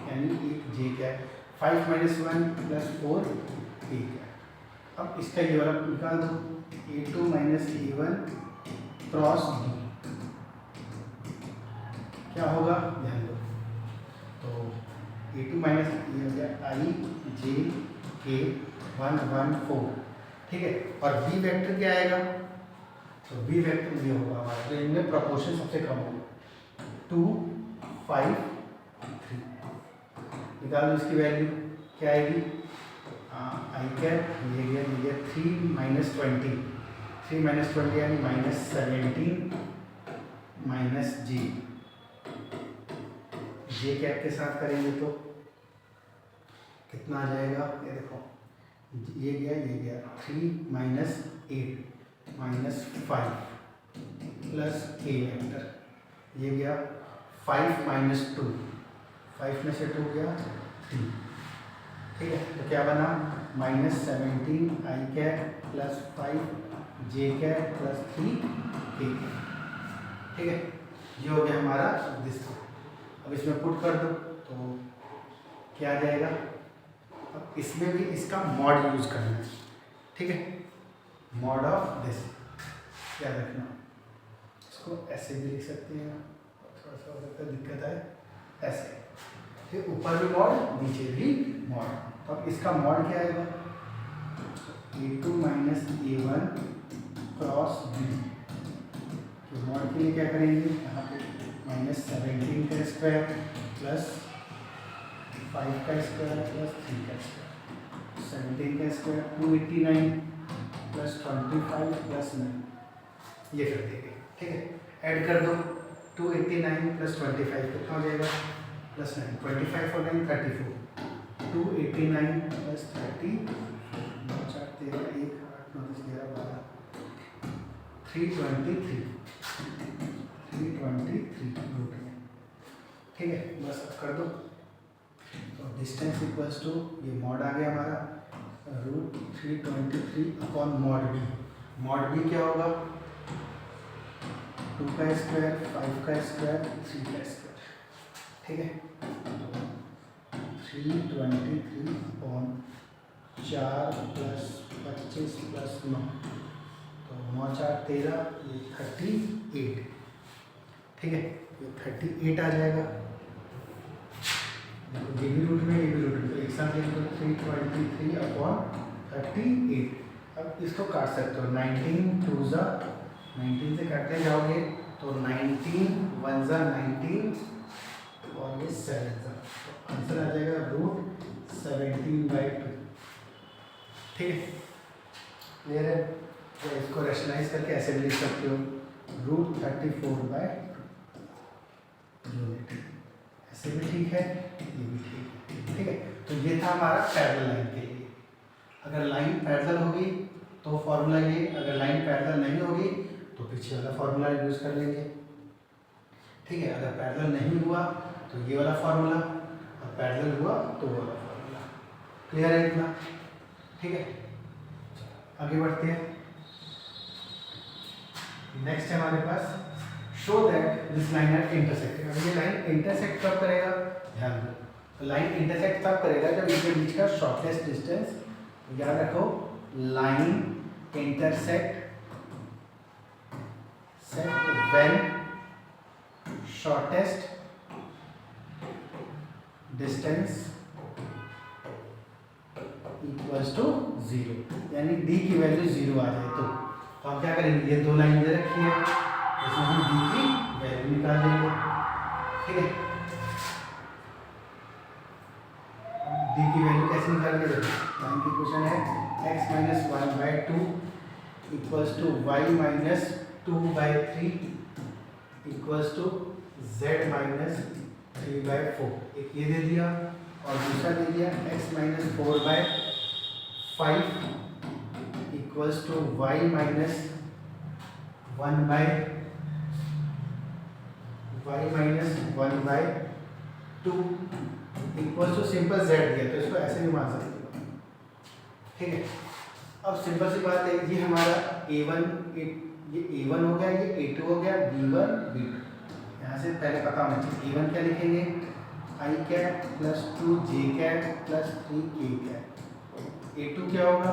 यानी एक j cap, 5 minus 1 plus 4 a cap. अब इसका ये वाला निकाल दो, a2 minus a1 cross b क्या होगा, ध्यान दो। तो a2 माइनस ये हो गया i j k 1 1 4। ठीक है, और b वेक्टर क्या आएगा, तो b वेक्टर ये होगा हमारा, तो इनमें प्रोपोर्शन सबसे कम होगा, 2 5 3। निकाल दो इसकी वैल्यू क्या आएगी, आई कैप, ये गया 3 माइनस 20, 3 माइनस 20 यानी माइनस 17 माइनस जी, जे कैप के साथ करेंगे तो कितना आ जाएगा, ये देखो ये गया 3 माइनस 8 माइनस 5 प्लस के वेक्टर, ये गया 5 माइनस 2, 5 में से 2 गया 3। ठीक है, तो क्या बना, माइनस 17 आई कैप प्लस 5 जे कैप प्लस 3 के कैप। ठीक है, ये हो गया हमारा दिस। अब इसमें पुट कर दो तो क्या आ जाएगा, अब इसमें भी इसका मॉड यूज करना है। ठीक है, मॉड ऑफ दिस याद रखना, इसको ऐसे भी लिख सकते हैं, थोड़ा सा हो सकता है दिक्कत है ऐसे, फिर ऊपर भी मॉड नीचे भी मॉड। तो अब इसका मॉड क्या आएगा, a2 minus a1 cross b। तो मॉड के लिए क्या करेंगे, यहाँ पे माइनस 17 का स्क्वायर प्लस 5 का स्क्वायर प्लस 3 का स्क्वायर, 17 का स्क्वायर 289 प्लस 25 प्लस 9, ये कर देंगे। ठीक है, ऐड कर दो, 289 प्लस 25 कितना हो जाएगा, प्लस 9, 25 और 9 34, 289 प्लस 30 9 4 13 1 8 9 10 11 12 323 रूट में। ठीक है, बस अब कर दो, तो डिस्टेंस इक्वल्स टू ये मॉड आ गया हमारा, root 323 upon mod b. Mod b क्या होगा, 2 का स्क्वायर 5 का स्क्वायर 3 का स्क्वायर। ठीक है, 323 अपॉन 4 प्लस 25 प्लस 9, तो 9 4 13, ये 38। ठीक है, ये 38 आ जाएगा, देखो ये भी रूट में ये भी रूट में, तो एक साथ लिख दो 323 अपॉन 38। अब इसको काट सकते हो, 19 2 ज़ा 19 से काटने जाओगे तो 19 1 ज़ा 19 और ये 7 ज़ा, तो आंसर आ जाएगा रूट 17/2। ठीक है, क्लियर है? तो इसको रैशनलाइज करके ऐसे भी लिख सकते हो, रूट 34/2 यूनिट, ऐसे भी ठीक है, ये भी ठीक है। ठीक है, तो ये था हमारा पैरेलल लाइन के लिए। अगर लाइन पैरेलल होगी तो फॉर्मूला ये, अगर लाइन पैरेलल नहीं होगी तो पीछे वाला फॉर्मूला यूज कर लेंगे। ठीक है, अगर पैरेलल नहीं हुआ तो ये वाला फॉर्मूला, और पैरेलल हुआ तो वो वाला फॉर्मूला। क्लियर है इतना? ठीक है, आगे बढ़ते हैं। नेक्स्ट है हमारे पास show that this line are intersected. अब ये लाइन इंटरसेक्ट कब करेगा, ध्यान दो। तो लाइन इंटरसेक्ट तब करेगा जब इनके बीच का शॉर्टेस्ट डिस्टेंस, याद रखो, line intersect when shortest distance equals to 0, यानी d की वैल्यू 0 आ जाए तो हम क्या करेंगे, ये दो लाइन दे रखी है, इसमें हम d की वैल्यू निकाल देंगे। ठीक है, d की वैल्यू कैसे निकालेंगे, लाइन की क्वेश्चन है x minus 1/2 equals to y minus 2/3 equals to z minus 3/4। एक ये दे दिया और दूसरा दे दिया x minus 4/5 equals to y minus 1/2 equals to simple z दिया, तो इसको ऐसे भी मान सकते हो। ठीक है, अब सिंपल सी बात है, ये हमारा ये a1 हो गया, ये a2 हो गया, b1 b2। यहाँ से पहले पता होना चाहिए a1 क्या लिखेंगे, i cap plus 2j cap plus 3k cap. a2 क्या होगा,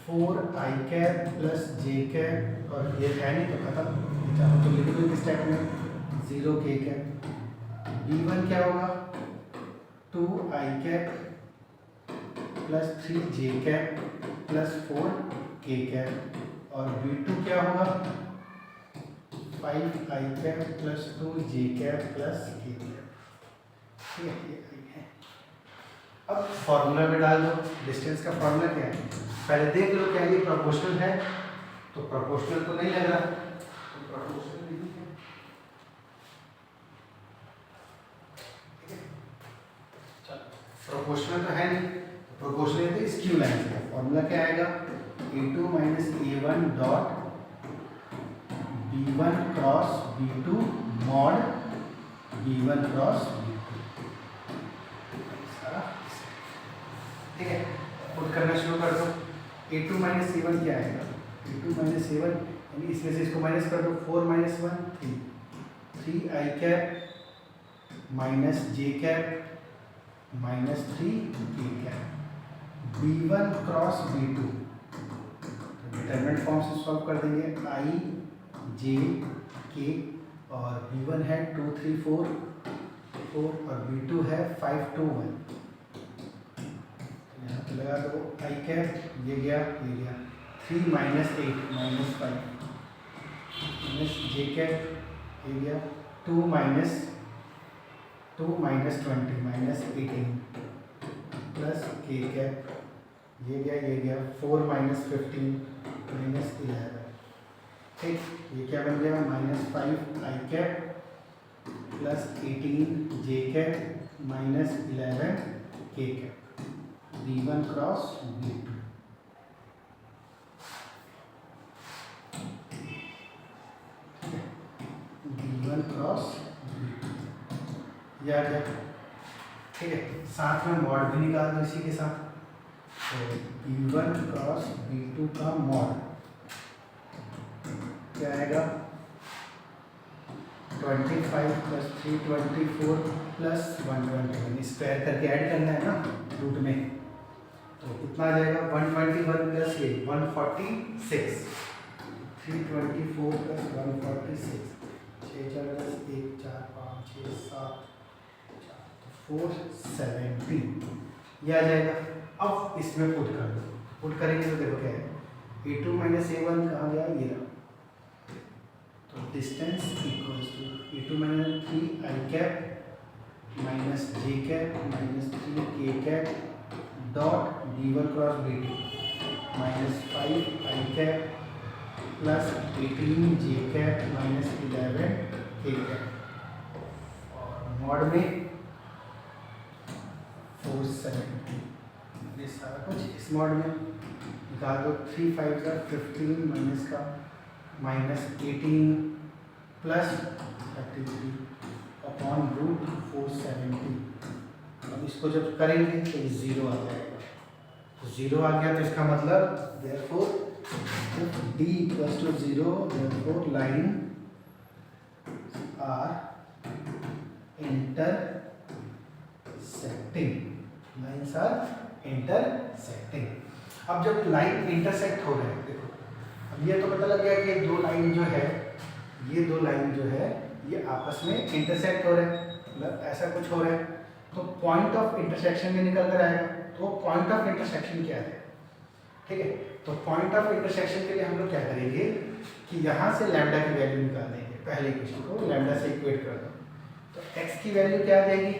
4i cap plus j cap, और ये है नहीं तो खत्म, चाहो तो लिख दो इस टाइप में 0k कैप। b1 क्या होगा, 2i cap plus 3j cap plus 4k cap, और b2 क्या होगा, 5i cap plus 2j cap plus k cap. ठीक है, ये है। अब फॉर्मूला में डाल दो, डिस्टेंस का फॉर्मूला क्या है, पहले देख लो क्या ये प्रोपोर्शनल है, तो प्रोपोर्शनल तो नहीं लग रहा, तो प्रोपोर्शनल नहीं है। ठीक है, चलो प्रोपोर्शनल तो है नहीं, प्रोपोर्शनल है तो स्क्यू लाइन का फॉर्मूला क्या आएगा, a2 minus a1 dot b1 cross b2 mod b1 cross b2। ठीक है, पुट करना शुरू कर दो। a2 माइनस a1 क्या आएगा, a2 माइनस a1 यानी इसमें से इसको माइनस कर दो, 4 minus 1 3, 3i cap minus j cap minus 3k cap, b1 cross b2, determinant form से सॉल्व कर देंगे, i j k, और b1 है 2 3 4 और b2 है 5 2 1। यहाँ पे लगा दो i कैप, ये गया 3 minus 8 minus 5 minus j cap, ये गया 2 minus 20 minus 18 plus k cap, ये गया 4 माइनस 15 माइनस 11। ठीक, ये क्या बन गया, minus 5i cap plus 18 j cap minus 11 k cap, b1 cross b2। b1 cross b2 याद है। ठीक है, साथ में मॉड भी निकाल दो इसी के साथ, तो b1 क्रॉस b2 का मॉड क्या आएगा, 25 प्लस 324 प्लस 121, स्क्वायर करके ऐड करना है ना रूट में, तो कितना आ जाएगा, 121 प्लस ये 146, 324 प्लस 146, 6 4 10 1 4 5 6 7 470, ये आ जाएगा। अब इसमें पुट कर दो, पुट करेंगे तो देखो क्या है, a2 माइनस a1 कहाँ गया, ये रहा, तो distance equals to a2 minus 3i cap minus j cap minus 3k cap dot b1 cross b2 minus 5i cap plus 18 j cap minus 11 k cap, और मॉड में 470, ये सारा कुछ इस मॉड में निकाल दो। 3 5 का 15 माइनस का माइनस 18 प्लस 33 अपॉन रूट 470। अब इसको जब करेंगे तो 0 आ जाएगा, तो 0 आ गया तो इसका मतलब therefore if d equals to 0, therefore line are intersecting. Lines are intersecting. अब जब लाइन इंटरसेक्ट हो रहे हैं, देखो अब ये तो पता लग गया कि ये दो लाइन जो है, ये आपस में इंटरसेक्ट हो रहे हैं, मतलब ऐसा कुछ हो रहा है, तो पॉइंट ऑफ इंटरसेक्शन में निकल कर आएगा। तो पॉइंट ऑफ इंटरसेक्शन क्या है, ठीक है। तो पॉइंट ऑफ इंटरसेक्शन के लिए हम लोग क्या करेंगे कि यहाँ से लैम्डा की वैल्यू निकाल देंगे। पहले इक्वेशन को लैम्डा से इक्वेट कर दो, तो x की वैल्यू क्या आ जाएगी,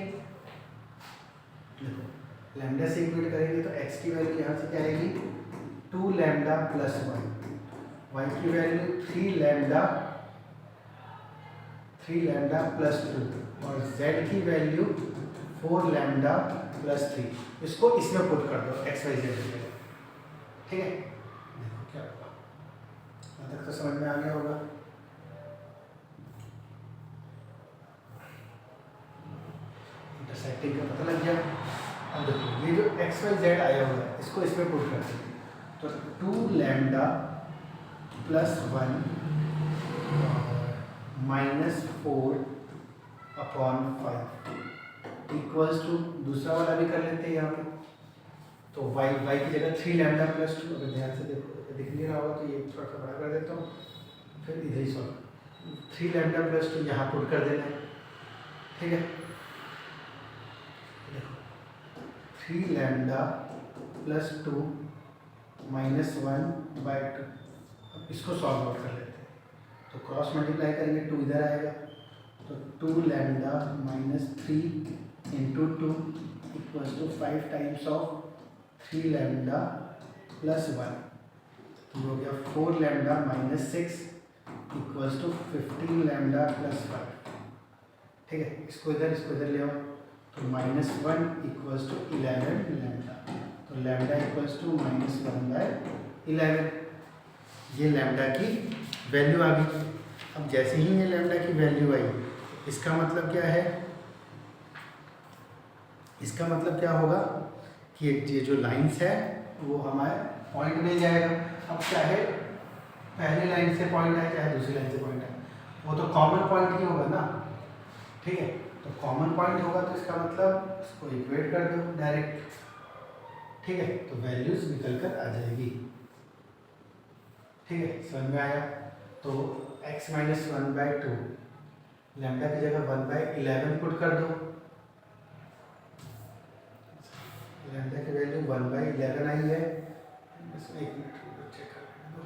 देखो लैम्डा से इक्वेट करेंगे तो x की वैल्यू यहाँ से क्या आएगी 2 लैम्डा प्लस 1, y की वैल्यू 3 लैम्डा प्लस 2 और z की वैल्यू 4 लैम्डा प्लस 3। इसको इसमें पुट कर दो x y z, ठीक है। देखो क्या होगा, यहाँ तक तो समझ में आ गया होगा। इंटरसेक्टिंग का पता लग गया। अब देखो ये जो एक्स वाई जेड आया हुआ है इसको इसमें पुट कर देंगे, तो 2 lambda plus 1 minus 4 upon 5 equals to, दूसरा वाला भी कर लेते हैं यहाँ पे, तो y की जगह 3 लैम्डा प्लस 2, अगर ध्यान से देखो दिख नहीं रहा होगा तो ये थोड़ा सा बड़ा कर देता हूँ, फिर इधर ही सॉल्व 3 लैम्डा प्लस 2 यहाँ पुट कर देना है, ठीक है। देखो 3 लैम्डा प्लस 2 माइनस 1/2, अब इसको सॉल्व आउट कर लेते हैं, तो क्रॉस मल्टीप्लाई करेंगे 2 इधर आएगा, तो 2 lambda minus 3 into 2 equals to 5 times of 3 lambda plus 1, तो हो गया 4 lambda minus 6 equals to 15 lambda plus 5, ठीक है। इसको इधर ले आओ, तो -1 इक्वल्स टू 11 लैम्डा, तो लैम्डा इक्वल्स टू -1/11, ये लैम्डा की वैल्यू आ गई। अब जैसे ही ये लैम्डा की वैल्यू आई, इसका मतलब क्या है, इसका मतलब क्या होगा कि ये जो लाइंस है वो हमारे पॉइंट में जाएगा। अब चाहे पहली लाइन से पॉइंट आए चाहे दूसरी लाइन से पॉइंट आए, वो तो कॉमन पॉइंट ही होगा ना, ठीक है। तो कॉमन पॉइंट होगा तो इसका मतलब इसको इक्वेट कर दो डायरेक्ट, ठीक है, तो वैल्यूज निकल कर आ जाएगी, ठीक है। समझ में आया। तो x माइनस 1/2 लैम्डा की जगह 1/11 पुट कर दो, लैम्डा की वैल्यू 1/11 आई है। इसमें एक मिनट चेक कर दो,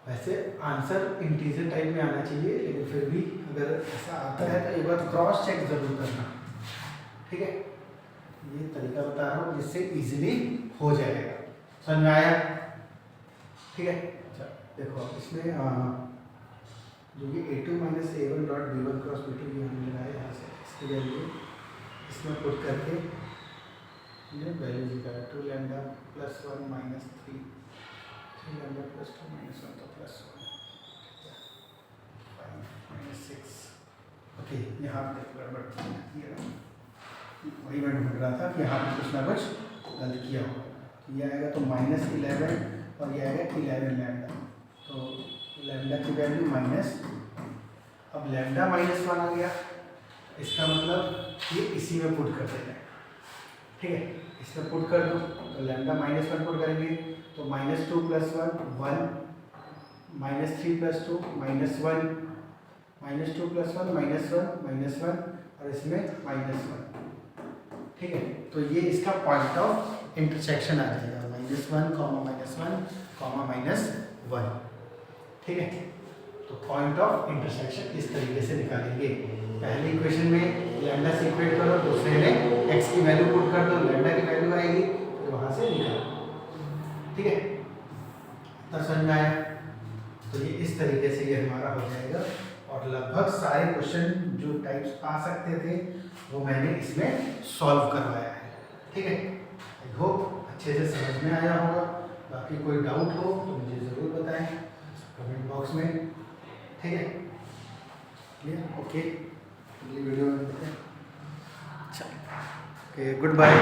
वैसे आंसर इंटीजर टाइप में आना चाहिए, लेकिन फिर भी अगर ऐसा आता है तो एक बार क्रॉस चेक जरूर करना, ठीक है। ये तरीका बता रहा हूँ जिससे इजीली हो जाएगा। समझ में आया, ठीक है। अच्छा देखो इसमें जो ये a2 minus a1 dot b1 cross b2 ये हमने लगाया यहाँ से, इसकी वैल्यू इसमें पुट करके ये वैल्यू निकाला 2 lambda plus 1 minus 3 lambda plus 2 minus 1 तो प्लस 1 5 माइनस 6, ओके। यहाँ पे गड़बड़ वही मैं ढूंढ रहा था कि यहाँ पे कुछ ना कुछ गलत किया होगा, तो ये आएगा तो -11 और ये आएगा 11 लैम्डा, तो लैम्डा की वैल्यू माइनस, अब लैम्डा -1 आ गया, इसका मतलब ये इसी में पुट कर देना है, ठीक है। इसमें पुट कर दो तो लैम्डा -1 पुट करेंगे तो -2 + 1 1, -3 + 2 -1, -2 + 1 -1 और इसमें -1, ठीक है। तो ये इसका पॉइंट ऑफ इंटरसेक्शन आ जाएगा, -1, -1, ठीक है। तो पॉइंट ऑफ इंटरसेक्शन इस तरीके से निकालेंगे। पहली इक्वेशन में लैम्डा से इक्वेट करो, दूसरे में x की वैल्यू पुट कर दो, लैम्डा की वैल्यू आएगी तो वहाँ से निकालो, ठीक है। तो समझ में आया। तो ये इस तरीके से ये हमारा हो जाएगा, और लगभग सारे क्वेश्चन जो टाइप्स आ सकते थे वो मैंने इसमें सॉल्व करवाया है, ठीक है। आई होप अच्छे से समझ में आया होगा। बाकी कोई डाउट हो तो मुझे ज़रूर बताएं कमेंट बॉक्स में, ठीक है। Clear, okay. अगली वीडियो में मिलते हैं। अच्छा, ओके, गुड बाय।